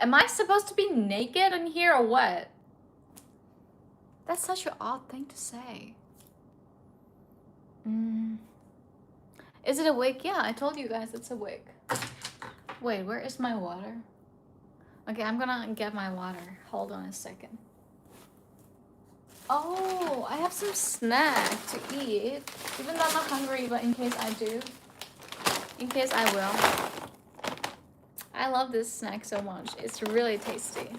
Am I supposed to be naked in here or what? That's such an odd thing to say. Is it a wig? Yeah, I told you guys it's a wig. Wait, where is my water? Okay, I'm gonna get my water. Hold on a second. Oh, I have some snack to eat. Even though I'm not hungry, but in case I do. In case I will. I love this snack so much. It's really tasty.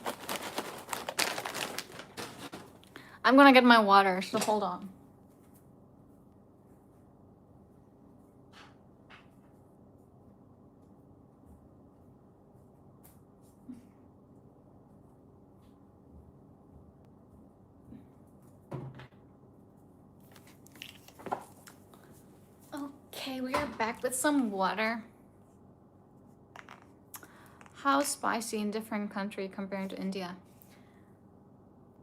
I'm gonna get my water, so hold on. Okay, we are back with some water. How spicy in different country comparing to India?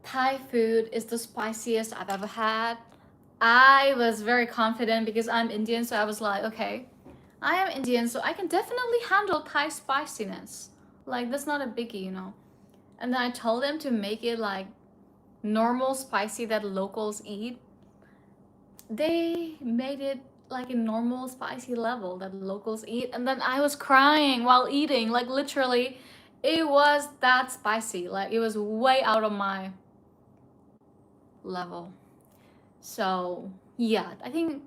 Thai food is the spiciest I've ever had. I was very confident because I'm Indian, so I was like, okay, I am Indian, so I can definitely handle Thai spiciness. Like, that's not a biggie, you know. And then I told them to make it like normal spicy that locals eat. They made it like a normal spicy level that locals eat, and then I was crying while eating. Like, literally, it was that spicy. Like, it was way out of my level. So yeah, I think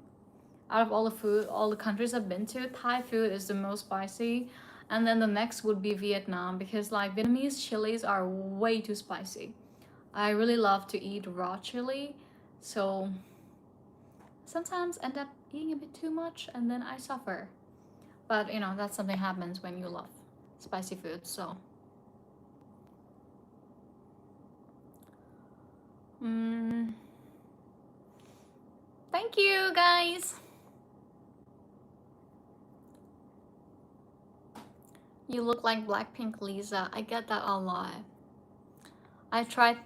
out of all the food, all the countries I've been to, Thai food is the most spicy. And then the next would be Vietnam, because like Vietnamese chilies are way too spicy. I really love to eat raw chili, so sometimes end up eating a bit too much and then I suffer. But you know, that's something happens when you love spicy food, so. Thank you guys. You look like BLACKPINK Lisa. I get that a lot. I tried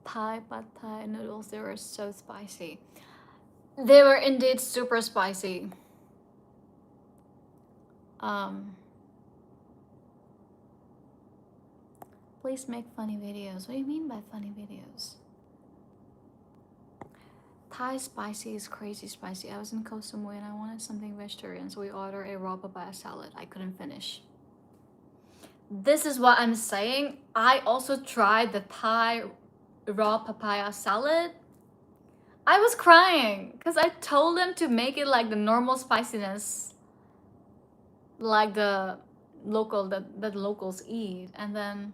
Thai pad Thai noodles. They were so spicy. They were indeed super spicy. Please make funny videos. What do you mean by funny videos? Thai spicy is crazy spicy. I was in Koh Samui and I wanted something vegetarian, so we ordered a raw papaya salad. I couldn't finish. This is what I'm saying. I also tried the Thai raw papaya salad. I was crying because I told them to make it like the normal spiciness, like the local that locals eat, and then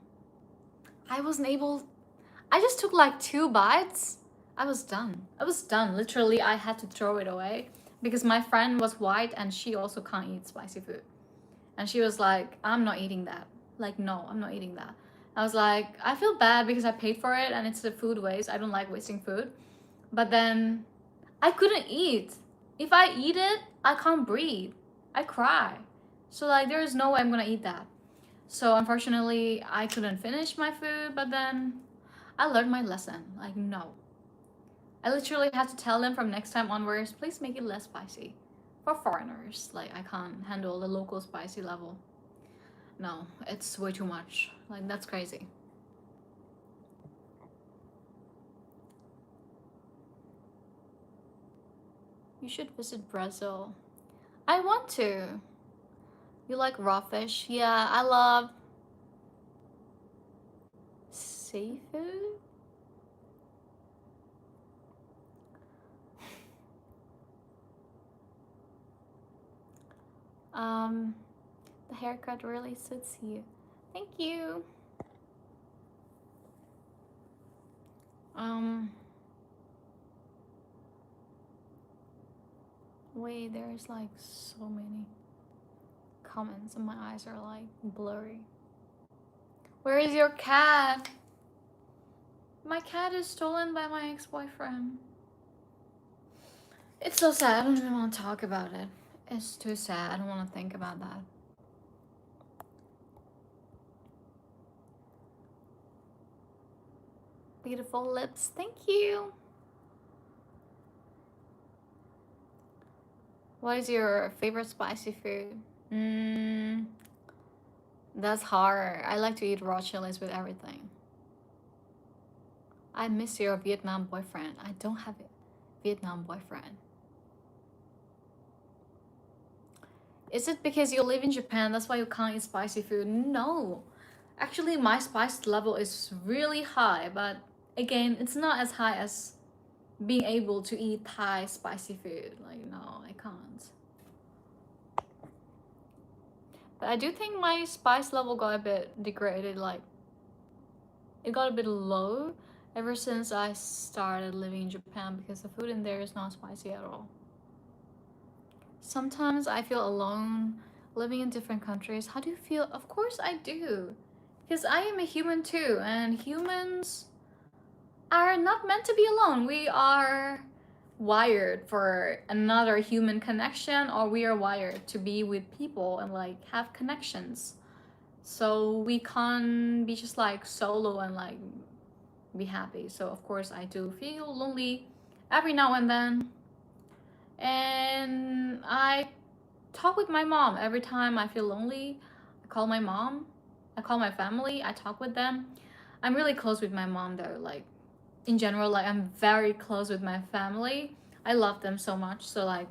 I wasn't able. I just took like 2 bites. I was done. Literally, I had to throw it away because my friend was white and she also can't eat spicy food, and she was like, "I'm not eating that." Like, no, I'm not eating that. I was like, I feel bad because I paid for it and it's a food waste. I don't like wasting food. But then I couldn't eat. If I eat it, I can't breathe. I cry. So like, there is no way I'm gonna eat that. So unfortunately, I couldn't finish my food, but then I learned my lesson. Like, no. I literally had to tell them from next time onwards, please make it less spicy. For foreigners, like I can't handle the local spicy level. No, it's way too much. Like, that's crazy. You should visit Brazil. I want to. You like raw fish? Yeah, I love seafood. Um, the haircut really suits you. Thank you. Um, wait, there's like so many comments and my eyes are like blurry. Where is your cat? My cat is stolen by my ex-boyfriend. It's so sad. I don't even want to talk about it. It's too sad. I don't want to think about that. Beautiful lips. Thank you. What is your favorite spicy food? That's hard. I like to eat raw chilies with everything. I miss your Vietnam boyfriend. I don't have a Vietnam boyfriend. Is it because you live in Japan, that's why you can't eat spicy food? No. Actually, my spice level is really high, but again, it's not as high as being able to eat Thai spicy food. Like, no, I can't. But I do think my spice level got a bit degraded, like, it got a bit low ever since I started living in Japan because the food in there is not spicy at all. Sometimes I feel alone living in different countries. How do you feel? Of course I do. Because I am a human too, and humans are not meant to be alone. We are wired for another human connection, or we are wired to be with people and like have connections. So we can't be just like solo and like be happy. So of course I do feel lonely every now and then. And I talk with my mom every time I feel lonely. I call my mom, I call my family, I talk with them. I'm really close with my mom though. Like, in general, like, I'm very close with my family. I love them so much. So like,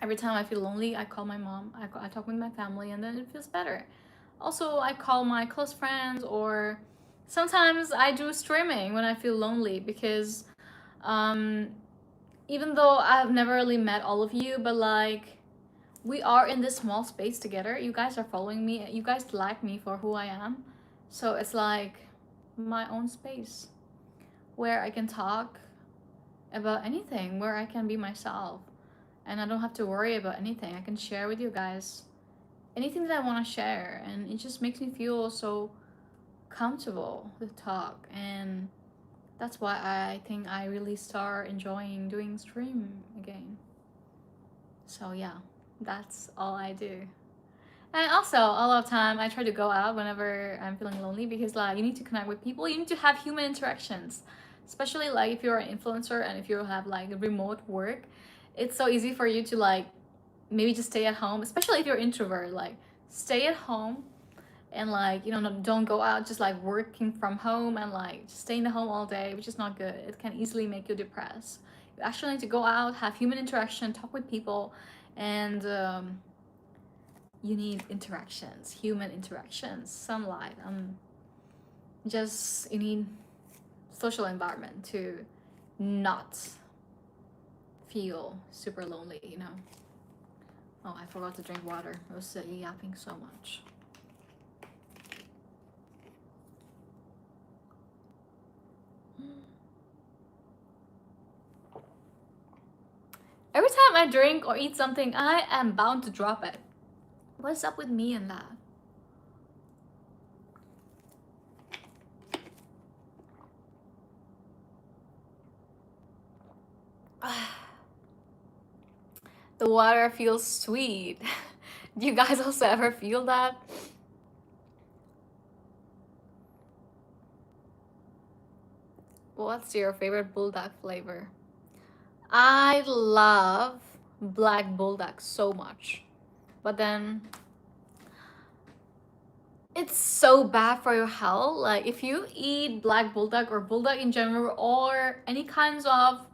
every time I feel lonely, I call my mom, I talk with my family, and then it feels better. Also, I call my close friends, or sometimes I do streaming when I feel lonely because um, even though I've never really met all of you, but like, we are in this small space together. You guys are following me. You guys like me for who I am. So it's like my own space where I can talk about anything, where I can be myself. And I don't have to worry about anything. I can share with you guys anything that I want to share. And it just makes me feel so comfortable to talk. And that's why I think I really start enjoying doing stream again. So yeah, that's all I do. And also, a lot of time I try to go out whenever I'm feeling lonely because like, you need to connect with people. You need to have human interactions, especially like if you're an influencer and if you have like remote work. It's so easy for you to like maybe just stay at home, especially if you're introvert. Like, stay at home and like, you know, don't go out, just like working from home and like just stay in the home all day, which is not good. It can easily make you depressed. You actually need to go out, have human interaction, talk with people, and you need interactions, human interactions, sunlight. Just, you need social environment to not feel super lonely, you know. Oh, I forgot to drink water. I was yapping so much. Every time I drink or eat something, I am bound to drop it. What's up with me and that? The water feels sweet. Do you guys also ever feel that? What's your favorite bulldog flavor? I love black bulldog so much. But then it's so bad for your health. Like if you eat black bulldog or bulldog in general or any kinds of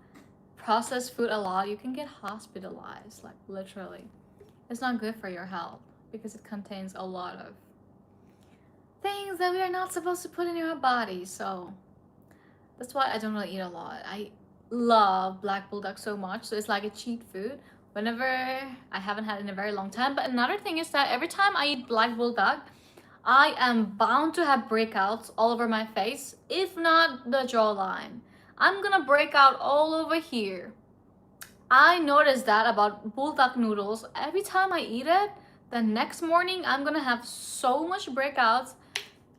processed food a lot, you can get hospitalized, like literally. It's not good for your health because it contains a lot of things that we are not supposed to put in your body. So that's why I don't really eat a lot. I love black bulldog so much, so it's like a cheat food whenever I haven't had it in a very long time. But another thing is that every time I eat black bulldog, I am bound to have breakouts all over my face, if not the jawline. I'm gonna break out all over here. I noticed that about bulldog noodles. Every time I eat it, the next morning I'm gonna have so much breakouts,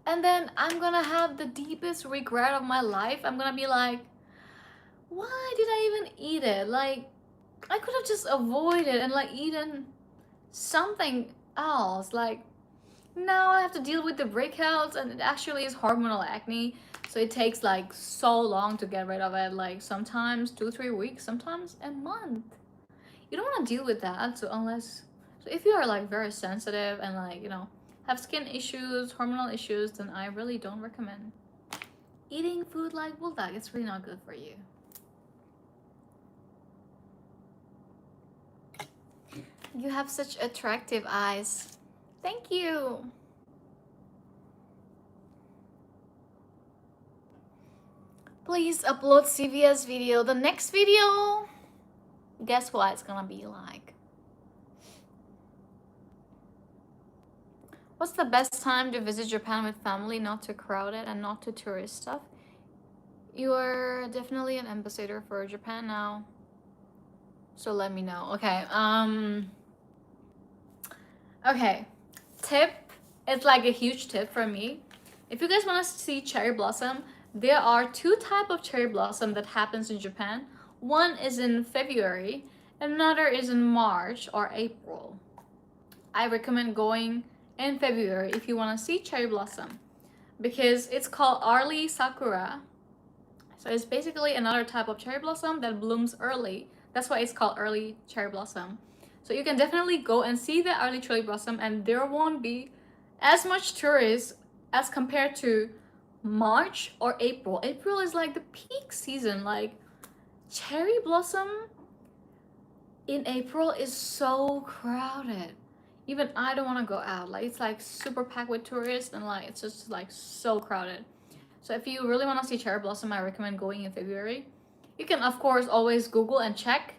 and then I'm gonna have the deepest regret of my life. I'm gonna be like, why did I even eat it? Like, I could have just avoided and like eaten something else. Like, now I have to deal with the breakouts, and it actually is hormonal acne, so it takes like so long to get rid of it, like sometimes 2-3 weeks, sometimes a month. You don't want to deal with that. So if you are like very sensitive and like, you know, have skin issues, hormonal issues, then I really don't recommend eating food like bulldog. It's really not good for you. You have such attractive eyes. Thank you. Please upload CVS video. The next video, guess what it's gonna be like? What's the best time to visit Japan with family, not too crowded and not too tourist stuff? You are definitely an ambassador for Japan now, so let me know. Okay, tip. It's like a huge tip for me. If you guys want to see cherry blossom, there are two types of cherry blossom that happens in Japan. One is in February, another is in March or April. I recommend going in February if you want to see cherry blossom, because it's called early sakura. So it's basically another type of cherry blossom that blooms early. That's why it's called early cherry blossom. So you can definitely go and see the early cherry blossom, and there won't be as much tourists as compared to March or April. April is like the peak season. Like cherry blossom in April is so crowded. Even I don't want to go out. Like it's like super packed with tourists, and like it's just like so crowded. So if you really want to see cherry blossom, I recommend going in February. You can of course always Google and check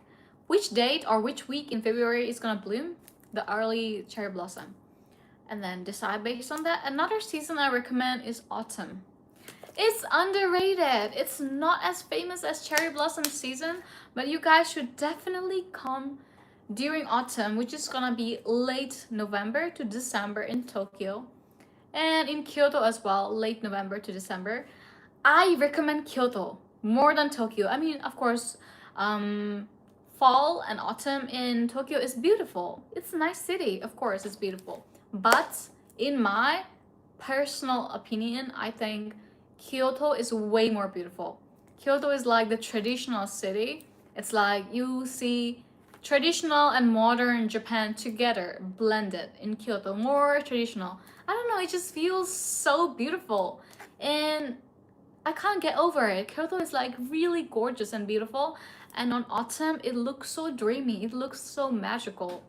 which date or which week in February is gonna bloom the early cherry blossom, and then decide based on that. Another season I recommend is autumn. It's underrated. It's not as famous as cherry blossom season, but you guys should definitely come during autumn, which is gonna be late November to December in Tokyo, and in Kyoto as well, late November to December. I recommend Kyoto more than Tokyo. I mean, of course, fall and autumn in Tokyo is beautiful. It's a nice city, of course, it's beautiful. But in my personal opinion, I think Kyoto is way more beautiful. Kyoto is like the traditional city. It's like you see traditional and modern Japan together, blended in Kyoto, more traditional. I don't know, it just feels so beautiful. And I can't get over it. Kyoto is like really gorgeous and beautiful. And on autumn, it looks so dreamy. It looks so magical.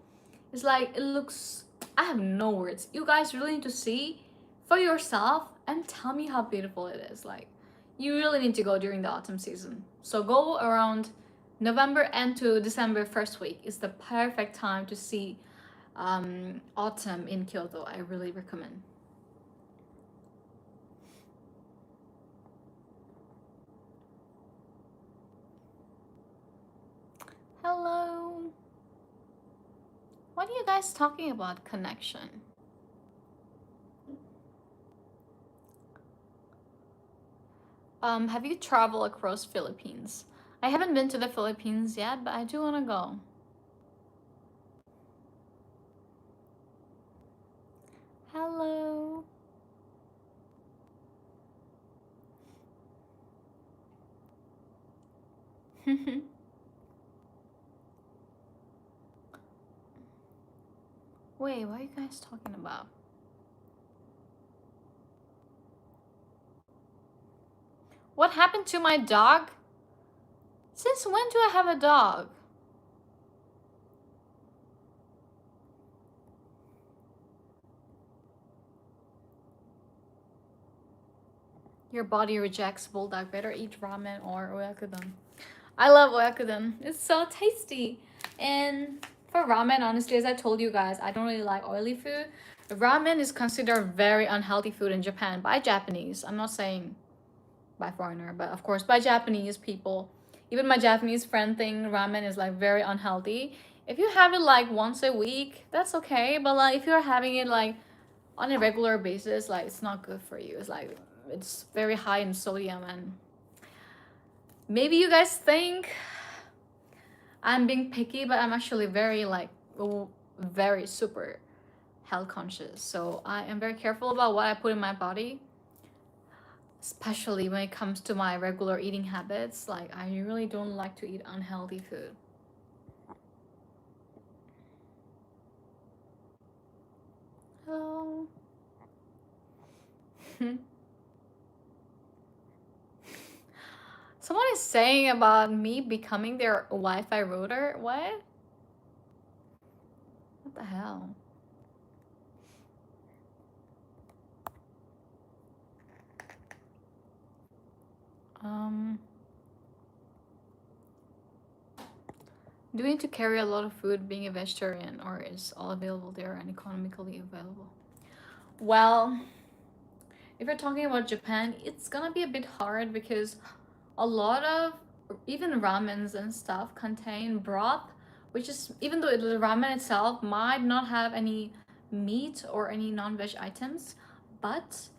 It's like, it looks, I have no words. You guys really need to see for yourself and tell me how beautiful it is. Like, you really need to go during the autumn season. So go around November and to December first week is the perfect time to see autumn in Kyoto. I really recommend. Hello. What are you guys talking about? Connection. Have you traveled across Philippines? I haven't been to the Philippines yet, but I do want to go. Hello. Wait, what are you guys talking about? What happened to my dog? Since when do I have a dog? Your body rejects bulldog. Better eat ramen or oyakodon. I love oyakodon. It's so tasty. And for ramen, honestly, as I told you guys, I don't really like oily food. Ramen is considered very unhealthy food in Japan by Japanese. I'm not saying by foreigner, but of course by Japanese people. Even my Japanese friend think ramen is like very unhealthy. If you have it like once a week, that's okay. But like if you're having it like on a regular basis, like it's not good for you. It's like it's very high in sodium, and maybe you guys think I'm being picky, but I'm actually very like very super health conscious. So I am very careful about what I put in my body, especially when it comes to my regular eating habits. Like I really don't like to eat unhealthy food. Hello. Someone is saying about me becoming their Wi-Fi router. What? What the hell? Do we need to carry a lot of food being a vegetarian, or is all available there and economically available? Well, if you're talking about Japan, it's gonna be a bit hard because a lot of even ramens and stuff contain broth, which is, even though the ramen itself might not have any meat or any non-veg items, but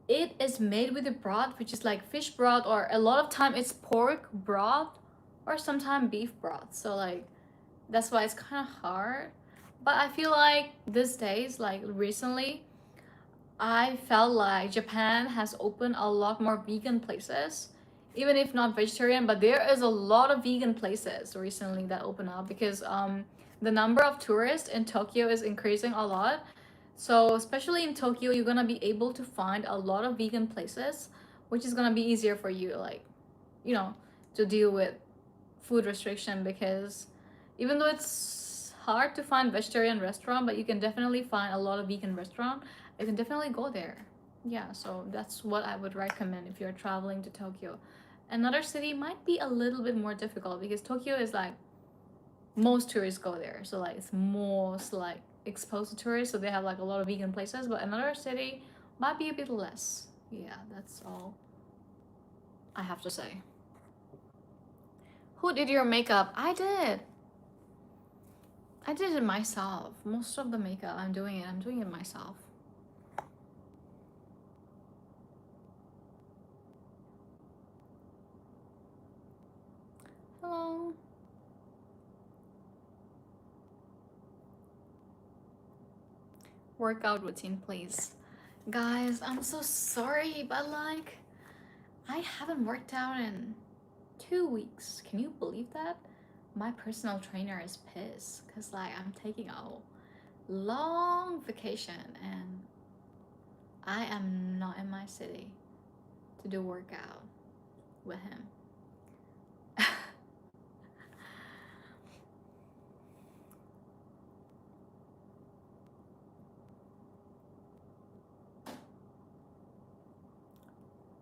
it is made with a broth which is like fish broth, or a lot of time it's pork broth, or sometimes beef broth. So like that's why it's kind of hard. But I feel like these days, like recently, I felt like Japan has opened a lot more vegan places, even if not vegetarian. But there is a lot of vegan places recently that open up because the number of tourists in Tokyo is increasing a lot. So especially in Tokyo, you're gonna be able to find a lot of vegan places, which is gonna be easier for you, like, you know, to deal with food restriction. Because even though it's hard to find vegetarian restaurant, but you can definitely find a lot of vegan restaurant. You can definitely go there. Yeah, so that's what I would recommend if you're traveling to Tokyo. Another city might be a little bit more difficult because Tokyo is like most tourists go there, so like it's most like exposed to tourists, so they have like a lot of vegan places. But another city might be a bit less. Yeah, that's all I have to say. Who did your makeup? I did. I did it myself. Most of the makeup I'm doing it myself. Hello. Workout routine, please. Guys, I'm so sorry, but like I haven't worked out in 2 weeks. Can you believe that? My personal trainer is pissed because like I'm taking a long vacation and I am not in my city to do workout with him.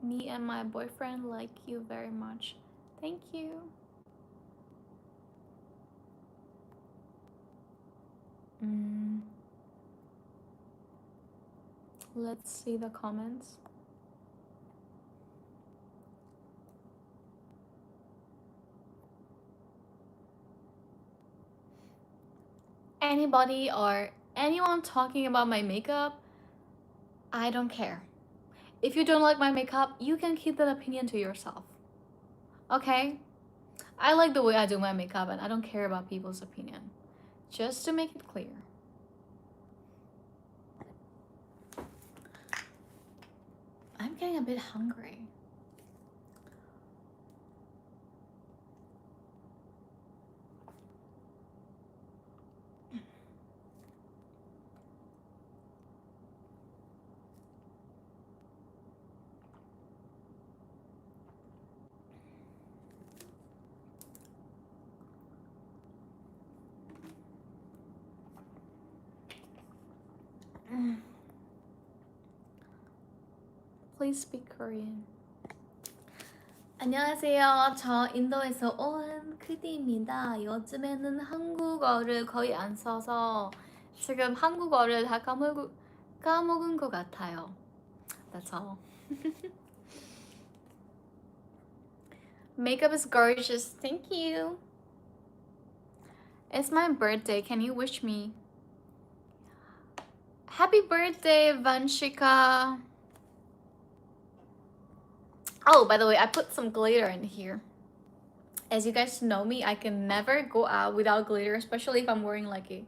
Me and my boyfriend like you very much. Thank you. Let's see the comments. Anybody or anyone talking about my makeup, I don't care. If you don't like my makeup, you can keep that opinion to yourself. Okay? I like the way I do my makeup and I don't care about people's opinion. Just to make it clear. I'm getting a bit hungry. Please speak Korean. 안녕하세요. 저 인도에서 온 크디입니다. 요즘에는 한국어를 거의 안 써서 지금 한국어를 다 까먹은 것 같아요. That's all. Makeup is gorgeous. Thank you. It's my birthday. Can you wish me? Happy birthday, Vanshika. Oh, by the way, I put some glitter in here. As you guys know me, I can never go out without glitter, especially if I'm wearing like a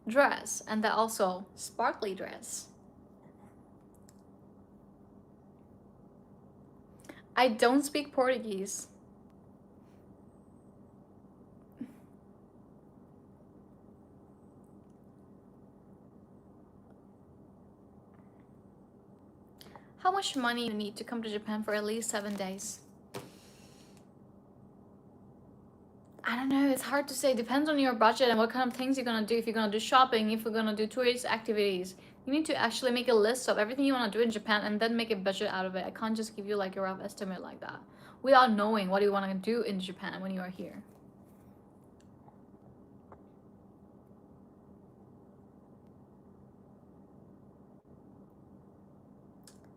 dress, and that also sparkly dress. I don't speak Portuguese. How much money you need to come to Japan for at least 7 days? I don't know, it's hard to say. Depends on your budget and what kind of things you're gonna do. If you're gonna do shopping, if you're gonna do tourist activities, you need to actually make a list of everything you want to do in Japan and then make a budget out of it. I can't just give you like a rough estimate like that without knowing what you want to do in Japan when you are here.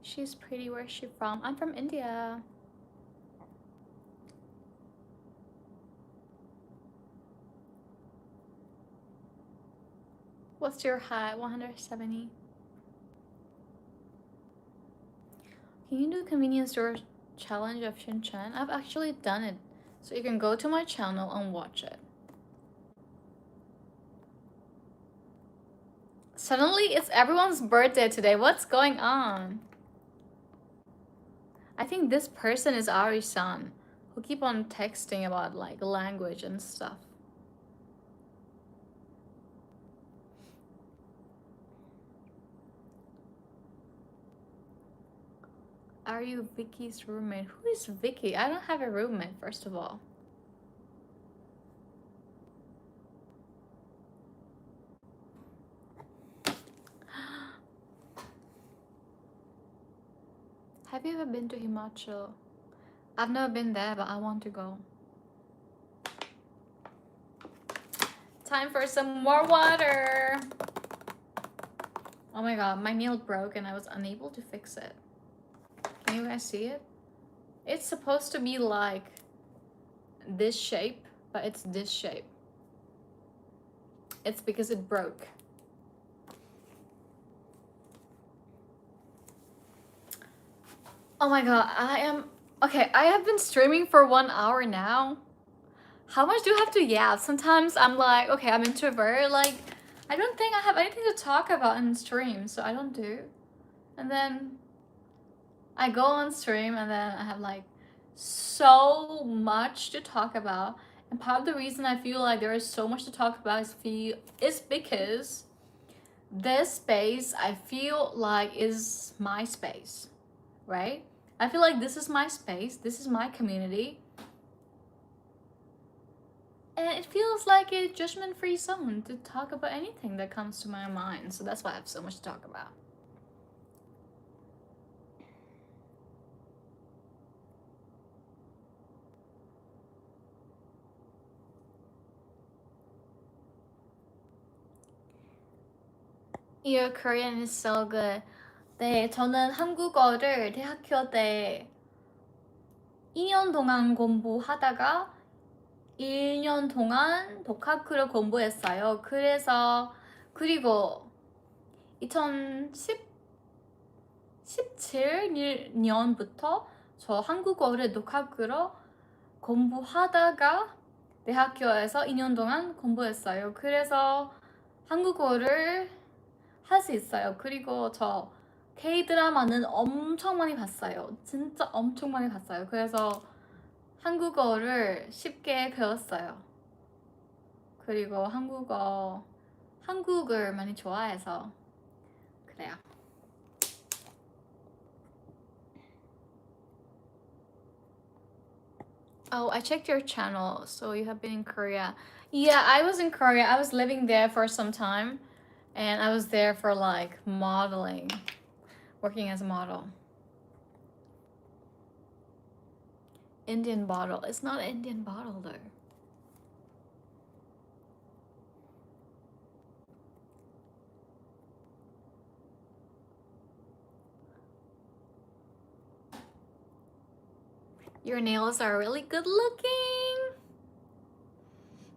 She's pretty. Where's she from? I'm from India. What's your height? 170. Can you do convenience store challenge of Shinchan? I've actually done it. So you can go to my channel and watch it. Suddenly it's everyone's birthday today. What's going on? I think this person is Ari-san, who keep on texting about like language and stuff. Are you Vicky's roommate? Who is Vicky? I don't have a roommate, first of all. Have you ever been to Himachal? I've never been there, but I want to go. Time for some more water. Oh my god, my nail broke and I was unable to fix it. Can you guys see it? It's supposed to be like this shape, but it's this shape. It's because it broke. Oh my god, okay, I have been streaming for 1 hour now. How much do you have to yap? Sometimes I'm like, okay, I'm introvert, like I don't think I have anything to talk about in stream, so I don't do. And then I go on stream and then I have like so much to talk about. And part of the reason I feel like there is so much to talk about is because this space I feel like is my space, right? I feel like this is my space, this is my community. And it feels like a judgment-free zone to talk about anything that comes to my mind. So that's why I have so much to talk about. Your Korean is so good. 네, 저는 한국어를 대학교 때 2년 동안 공부하다가 1년 동안 독학으로 공부했어요. 그리고 2017년부터 저 한국어를 독학으로 공부하다가 대학교에서 2년 동안 공부했어요. 그래서 한국어를 할 수 있어요. 그리고 저 K-드라마는 엄청 많이 봤어요. 진짜 엄청 많이 봤어요. 그래서 한국어를 쉽게 배웠어요. 그리고 한국을 많이 좋아해서 그래요. Oh, I checked your channel, so you have been in Korea. Yeah, I was in Korea. I was living there for some time, and I was there for like modeling, working as a model. Indian bottle. It's not an Indian bottle though. Your nails are really good looking.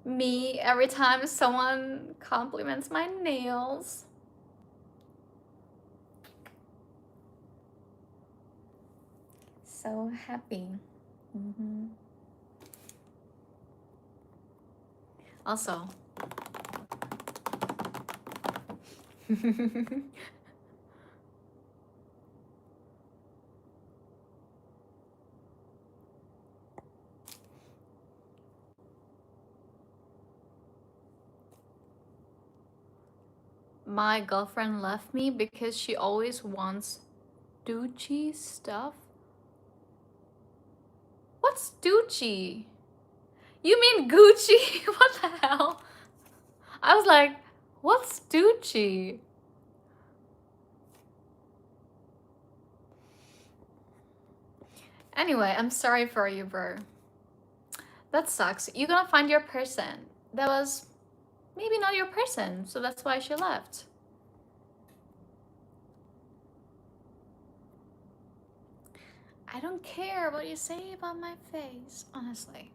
Me, every time someone compliments my nails. So happy. Also, my girlfriend left me because she always wants Gucci stuff. What's Gucci? You mean Gucci? What the hell? I was like, what's Gucci? Anyway, I'm sorry for you, bro. That sucks. You're gonna find your person. That was maybe not your person, so that's why she left. I don't care what you say about my face, honestly.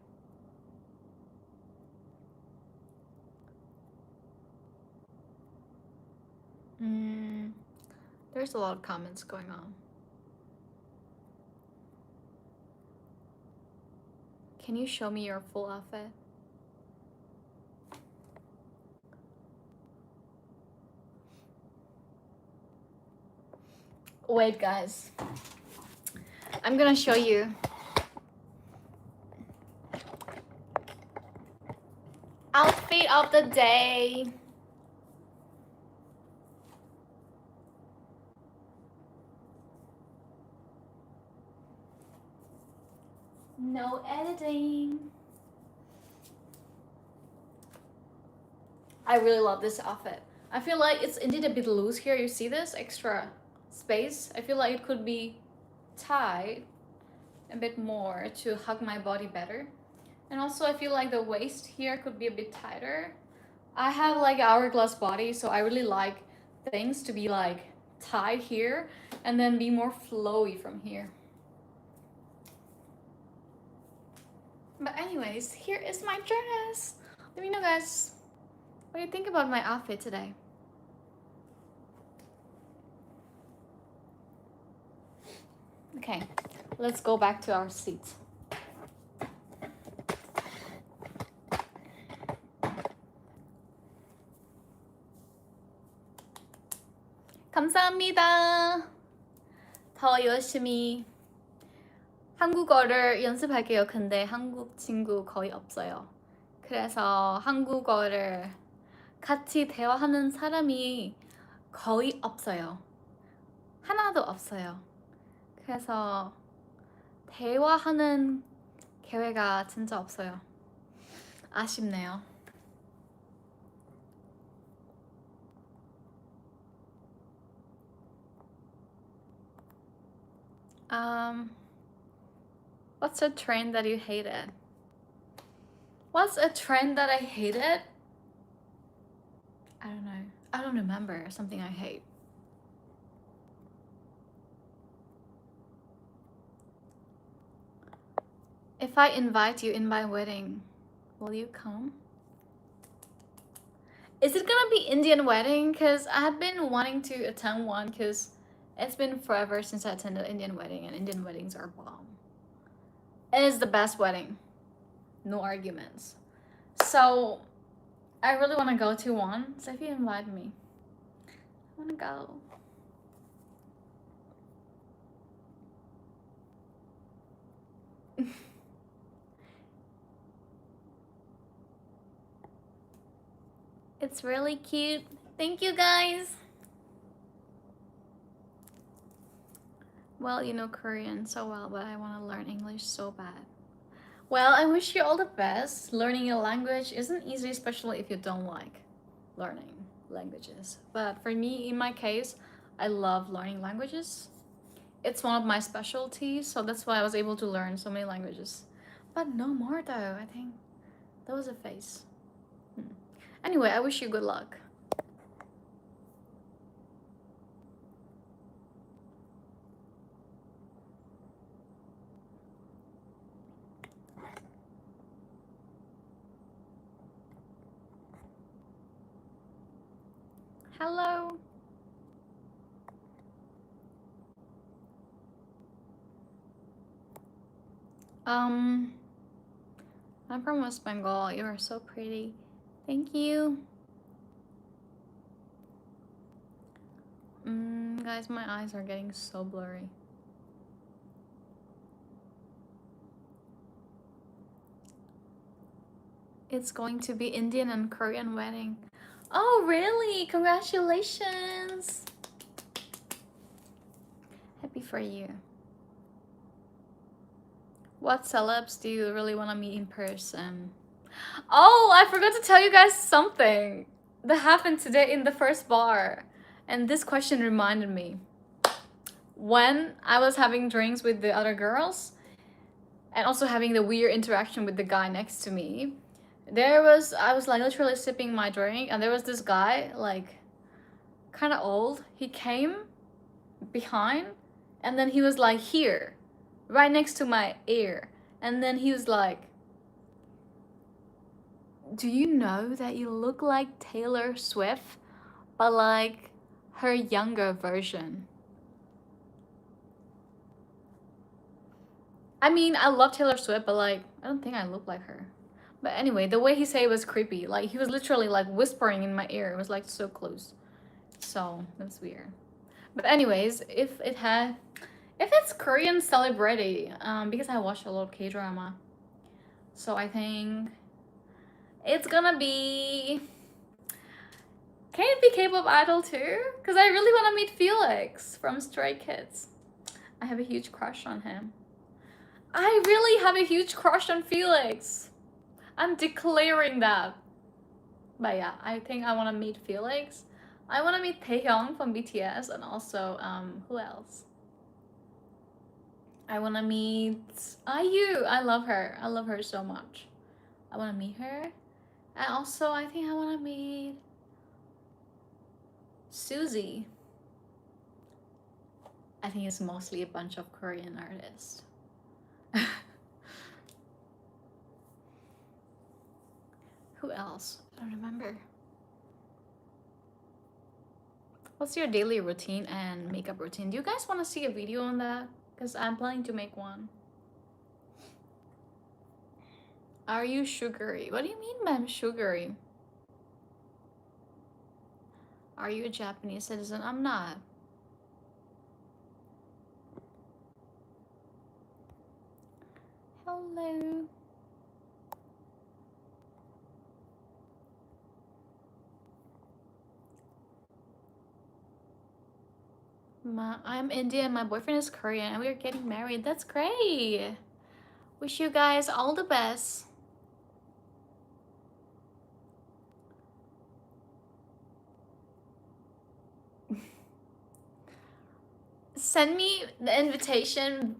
There's a lot of comments going on. Can you show me your full outfit? Wait, guys. I'm gonna show you. Outfit of the day. No editing. I really love this outfit. I feel like it's indeed a bit loose here. You see this extra space? I feel like it could be tied a bit more to hug my body better. And also I feel like the waist here could be a bit tighter. I have like an hourglass body, so I really like things to be like tied here and then be more flowy from here. But anyways, here is my dress. Let me know, guys, what do you think about my outfit today? Okay, let's go back to our seats. 감사합니다. 더 열심히 한국어를 연습할게요. 근데 한국 친구 거의 없어요. 그래서 한국어를 같이 대화하는 사람이 거의 없어요. 하나도 없어요. 그래서 대화하는 기회가 진짜 없어요. 아쉽네요. What's a trend that you hated? What's a trend that I hated? I don't know. I don't remember something I hate. If I invite you in my wedding, will you come? Is it gonna be Indian wedding? Because I've been wanting to attend one because it's been forever since I attended Indian wedding, and Indian weddings are bomb. It is the best wedding. No arguments. So I really want to go to one. So if you invite me, I want to go. It's really cute. Thank you, guys. Well, you know Korean so well, but I want to learn English so bad. Well, I wish you all the best. Learning a language isn't easy, especially if you don't like learning languages. But for me, in my case, I love learning languages. it's one of my specialties, so that's why I was able to learn so many languages. But no more though, I think. That was a phase. Anyway, I wish you good luck. Hello. I'm from West Bengal. You are so pretty. Thank you. Guys, my eyes are getting so blurry. It's going to be Indian and Korean wedding. Oh, really? Congratulations. Happy for you. What celebs do you really want to meet in person? Oh, I forgot to tell you guys something that happened today in the first bar. And this question reminded me. When I was having drinks with the other girls and also having the weird interaction with the guy next to me, I was like literally sipping my drink and there was this guy, like kind of old. He came behind and then he was like here, right next to my ear. And then he was like, do you know that you look like Taylor Swift, but like her younger version? I mean, I love Taylor Swift, but like, I don't think I look like her. But anyway, the way he said it was creepy. Like, he was literally like whispering in my ear. It was like so close. So, that's weird. But anyways, if it's Korean celebrity, because I watch a lot of K-drama, so I think it's gonna be... Can it be K-pop idol too? Because I really want to meet Felix from Stray Kids. I have a huge crush on him. I really have a huge crush on Felix. I'm declaring that. But yeah, I think I want to meet Felix. I want to meet Taehyung from BTS and also, who else? I want to meet IU. I love her. I love her so much. I want to meet her. And also, I think I want to meet Suzy. I think it's mostly a bunch of Korean artists. Who else? I don't remember. What's your daily routine and makeup routine? Do you guys want to see a video on that? Because I'm planning to make one. Are you sugary? What do you mean by I'm sugary? Are you a Japanese citizen? I'm not. Hello. I'm Indian, my boyfriend is Korean, and we're getting married. That's great. Wish you guys all the best. Send me the invitation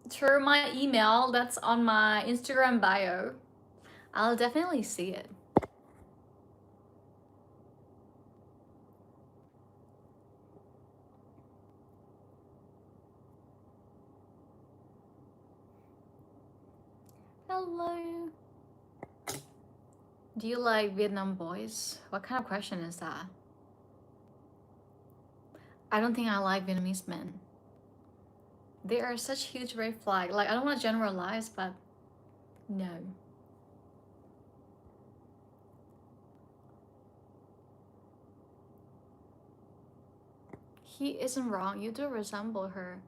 through my email that's on my Instagram bio. I'll definitely see it. Hello. Do you like Vietnam boys? What kind of question is that? I don't think I like Vietnamese men. They are such huge red flag. Like, I don't want to generalize, but no. He isn't wrong. You do resemble her,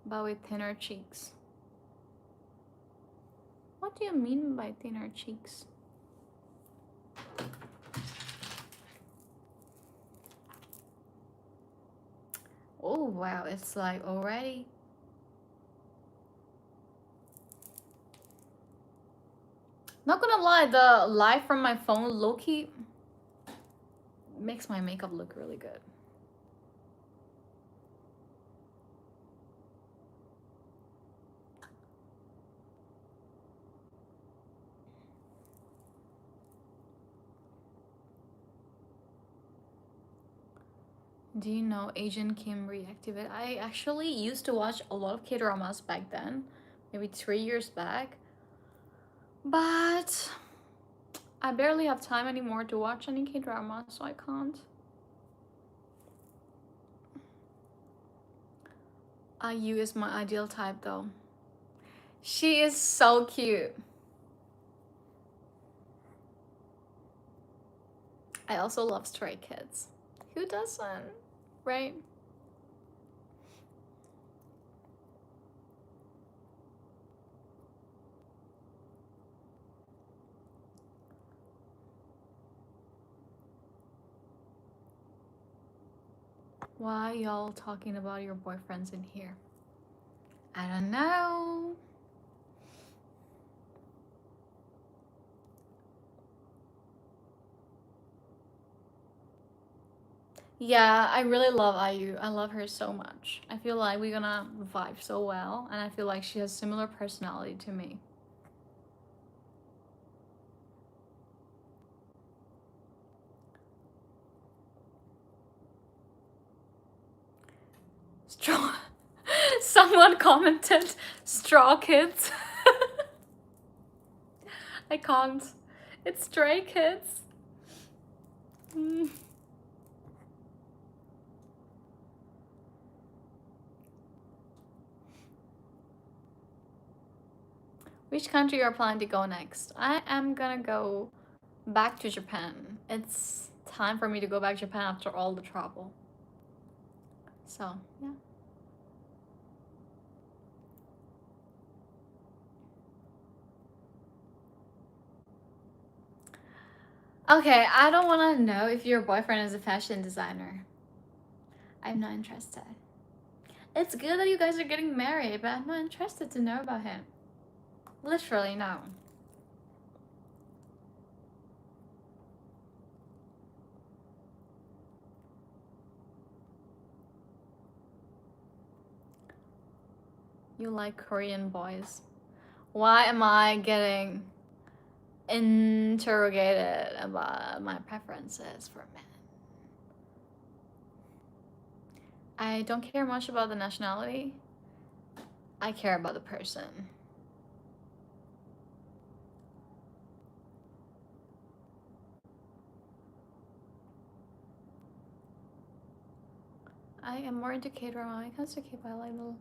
but with thinner cheeks. What do you mean by thinner cheeks? Oh wow, it's like already. Not gonna lie, the light from my phone low-key makes my makeup look really good. Do you know Asian Kim reactivate? I actually used to watch a lot of K-dramas back then, maybe 3 years back. But I barely have time anymore to watch any K-drama, so I can't. IU is my ideal type though. She is so cute. I also love Stray Kids. Who doesn't? Right? Why y'all talking about your boyfriends in here? I don't know. Yeah, I really love IU. I love her so much. I feel like we're gonna vibe so well, and I feel like she has similar personality to me. Straw. Someone commented, "Straw Kids." I can't. It's Stray Kids. Which country are planning to go next? I am gonna go back to Japan. It's time for me to go back to Japan after all the travel. So, yeah. Okay, I don't want to know if your boyfriend is a fashion designer. I'm not interested. It's good that you guys are getting married, but I'm not interested to know about him. Literally, no. You like Korean boys. Why am I getting interrogated about my preferences for men? I don't care much about the nationality. I care about the person. I am more into K-drama. I can say K-pop. I like little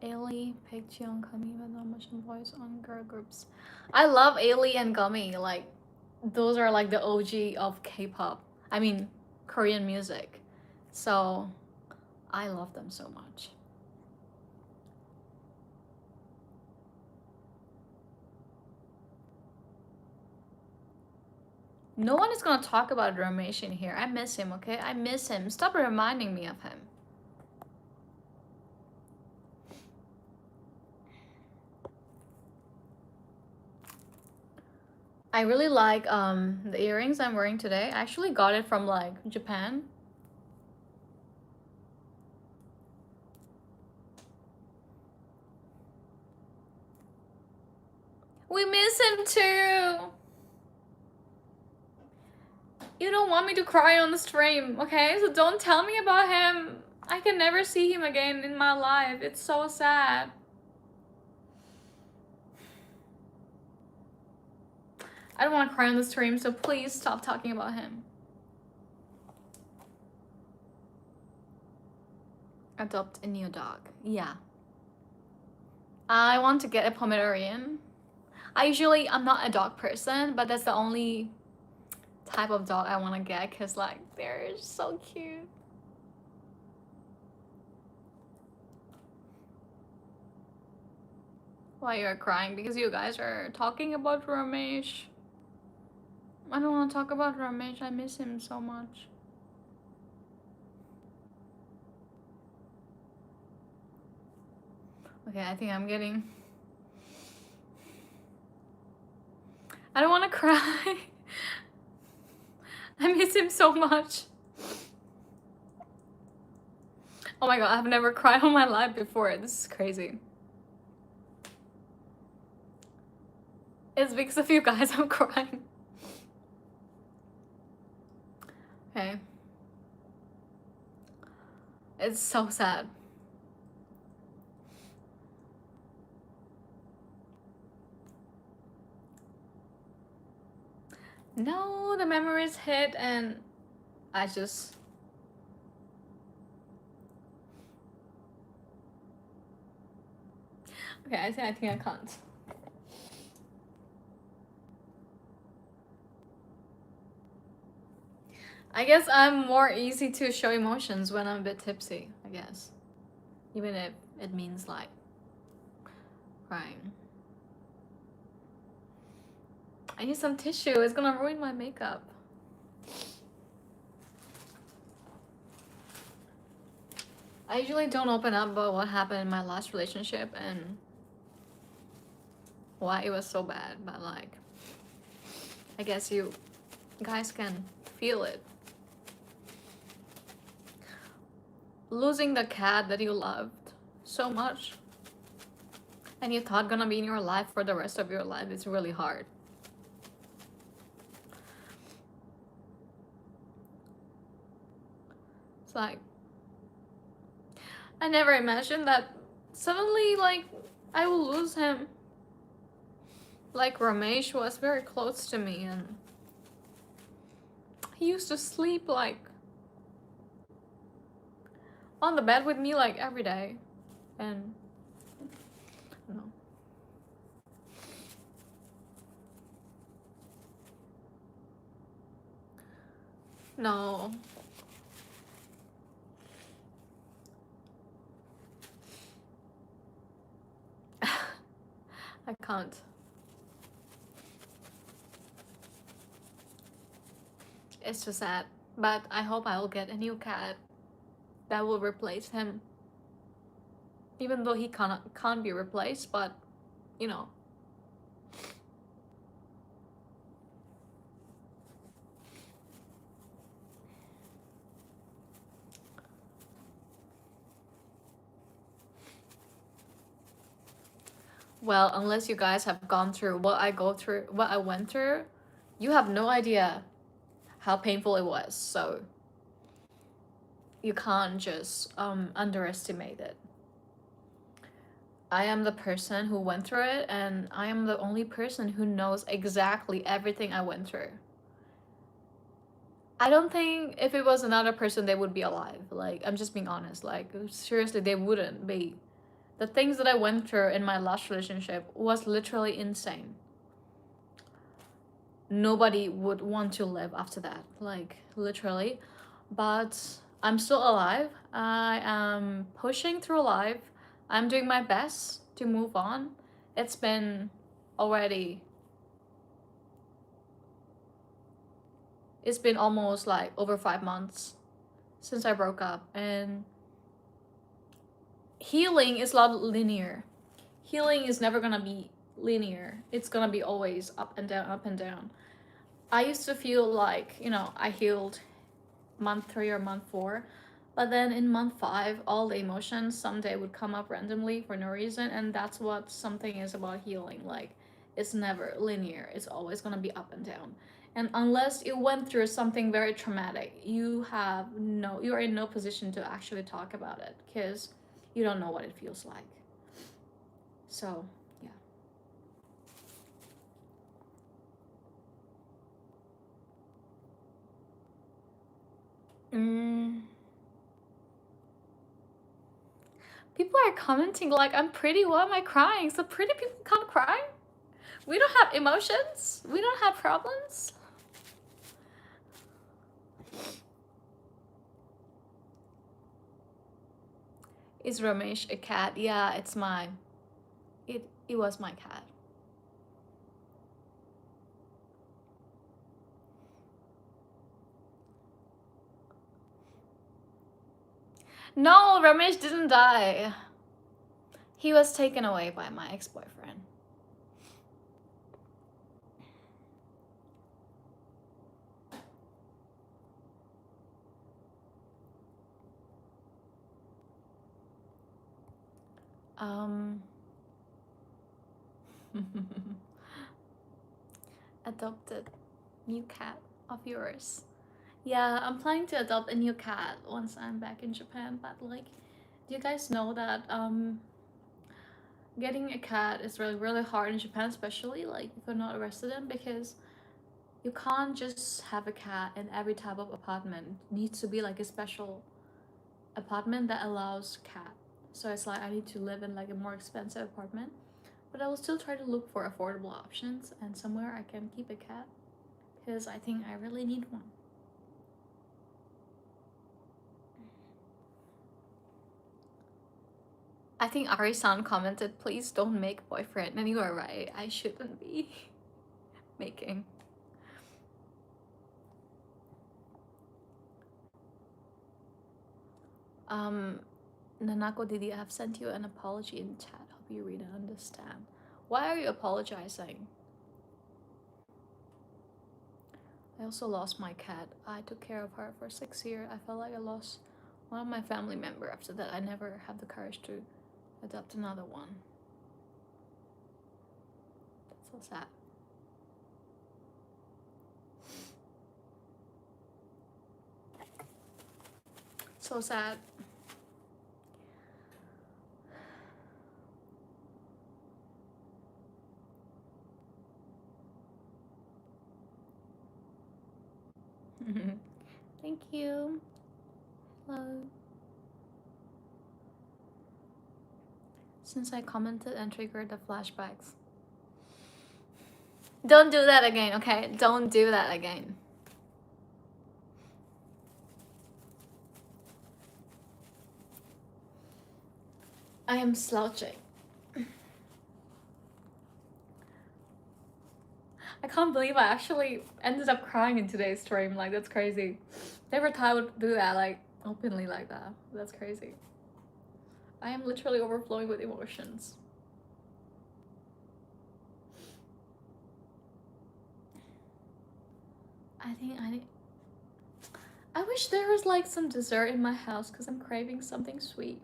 Ailey, Taehyung, Gummy, but not much voice on girl groups. I love Ailey and Gummy. Like, those are like the OG of K-pop. I mean, Korean music. So, I love them so much. No one is gonna talk about Ramesh in here. I miss him, okay? I miss him. Stop reminding me of him. I really like the earrings I'm wearing today. I actually got it from like Japan. We miss him too. You don't want me to cry on the stream, okay? So don't tell me about him. I can never see him again in my life. It's so sad. I don't want to cry on the stream, so please stop talking about him. Adopt a new dog. Yeah. I want to get a Pomeranian. I'm not a dog person, but that's the only type of dog I want to get because like they're so cute. Why you're crying? Because you guys are talking about Ramesh. I don't want to talk about Ramesh. I miss him so much. Okay, I think I'm getting... I don't want to cry. I miss him so much. Oh my god, I've never cried all my life before. This is crazy. It's because of you guys I'm crying. Okay. It's so sad. No, the memories hit and I just... Okay, I think I can't. I guess I'm more easy to show emotions when I'm a bit tipsy, I guess. Even if it means like crying. I need some tissue, it's gonna ruin my makeup. I usually don't open up about what happened in my last relationship and why it was so bad, but like, I guess you guys can feel it. Losing the cat that you loved so much and you thought gonna be in your life for the rest of your life is really hard. It's like, I never imagined that suddenly like I will lose him. Like Ramesh was very close to me and he used to sleep like on the bed with me like every day, and no. No. I can't. It's just sad, but I hope I will get a new cat that will replace him. Even though he can't be replaced, but you know. Well, unless you guys have gone through what I went through, you have no idea how painful it was. So you can't just underestimate it. I am the person who went through it, and I am the only person who knows exactly everything I went through. I don't think if it was another person, they would be alive. Like, I'm just being honest. Like, seriously, they wouldn't be. The things that I went through in my last relationship was literally insane. Nobody would want to live after that. Like, literally. But I'm still alive. I am pushing through life. I'm doing my best to move on. It's been already... It's been almost like over 5 months since I broke up, and healing is not linear. Healing is never gonna be linear. It's gonna be always up and down, up and down. I used to feel like, you know, I healed month 3 or month 4, but then in month 5, all the emotions someday would come up randomly for no reason, and that's what something is about healing. Like, it's never linear. It's always gonna be up and down. And unless you went through something very traumatic, you are in no position to actually talk about it because you don't know what it feels like. So, yeah. People are commenting like I'm pretty, why am I crying? So pretty people can't cry? We don't have emotions? We don't have problems? Is Ramesh a cat? Yeah, it's mine. It was my cat. No, Ramesh didn't die. He was taken away by my ex-boyfriend. Adopted new cat of yours. Yeah, I'm planning to adopt a new cat once I'm back in Japan, but like, do you guys know that getting a cat is really hard in Japan, especially like if you're not a resident, because you can't just have a cat in every type of apartment. It needs to be like a special apartment that allows cat. So it's like I need to live in like a more expensive apartment, but I will still try to look for affordable options and somewhere I can keep a cat, because I think I really need one. I think Ari-san commented, please don't make boyfriend, and you are right, I shouldn't be making. Nanako Didi, I have sent you an apology in chat. Hope you read and understand. Why are you apologizing? I also lost my cat. I took care of her for 6 years. I felt like I lost one of my family member. After that, I never had the courage to adopt another one. That's so sad. So sad. Thank you. Hello. Since I commented and triggered the flashbacks. Don't do that again, okay? Don't do that again. I am slouching. I can't believe I actually ended up crying in today's stream. Like, that's crazy. Never thought I would do that, like, openly like that. That's crazy. I am literally overflowing with emotions. I wish there was like some dessert in my house because I'm craving something sweet.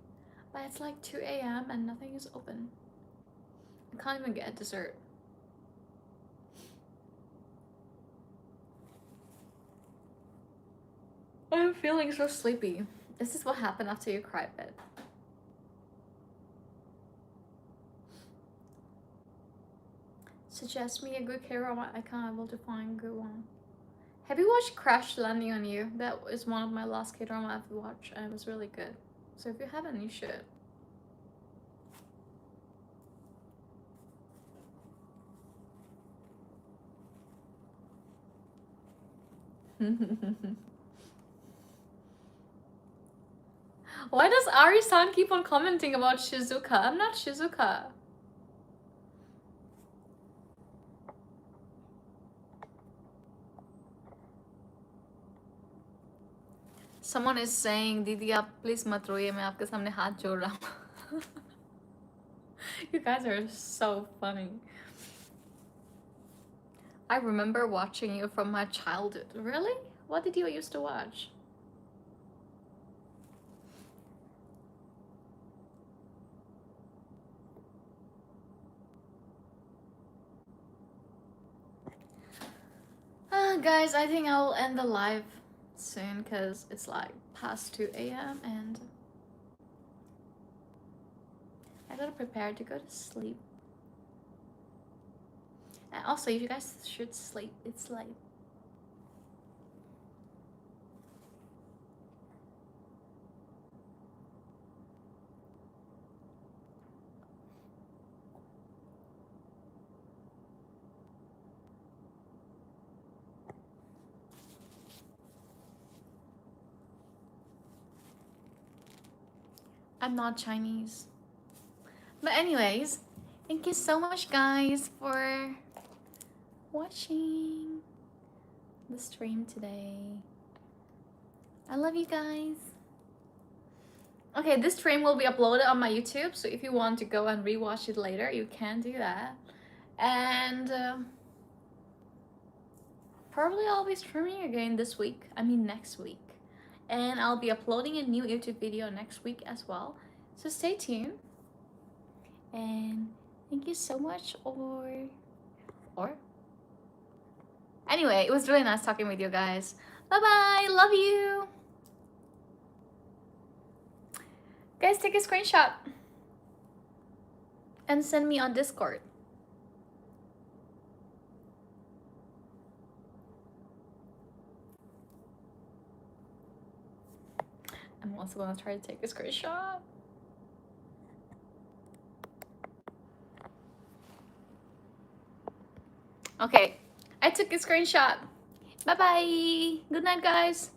But it's like 2 a.m. and nothing is open. I can't even get dessert. I'm feeling so sleepy. This is what happened after you cry a bit. Suggest me a good K-drama. I can't able to find a good one. Have you watched Crash Landing on You? That is one of my last K-drama I've watched and it was really good. So if you haven't, you should. Why does Ari-san keep on commenting about Shizuka? I'm not Shizuka. Someone is saying, Didi, आप please मत रोइए, मैं आपके सामने हाथ जोड़ रहा हूँ. You guys are so funny. I remember watching you from my childhood. Really? What did you used to watch? Guys, I think I'll end the live soon because it's like past 2 a.m. and I gotta prepare to go to sleep. And also, you guys should sleep. It's late. I'm not Chinese. But anyways, thank you so much guys for watching the stream today. I love you guys. Okay, this stream will be uploaded on my YouTube, so if you want to go and rewatch it later, you can do that. And probably I'll be streaming again this week. I mean next week. And I'll be uploading a new YouTube video next week as well. So stay tuned. And thank you so much. Or anyway, it was really nice talking with you guys. Bye bye. Love you. Guys, take a screenshot and send me on Discord. I'm also gonna try to take a screenshot. Okay, I took a screenshot. Bye bye. Good night, guys.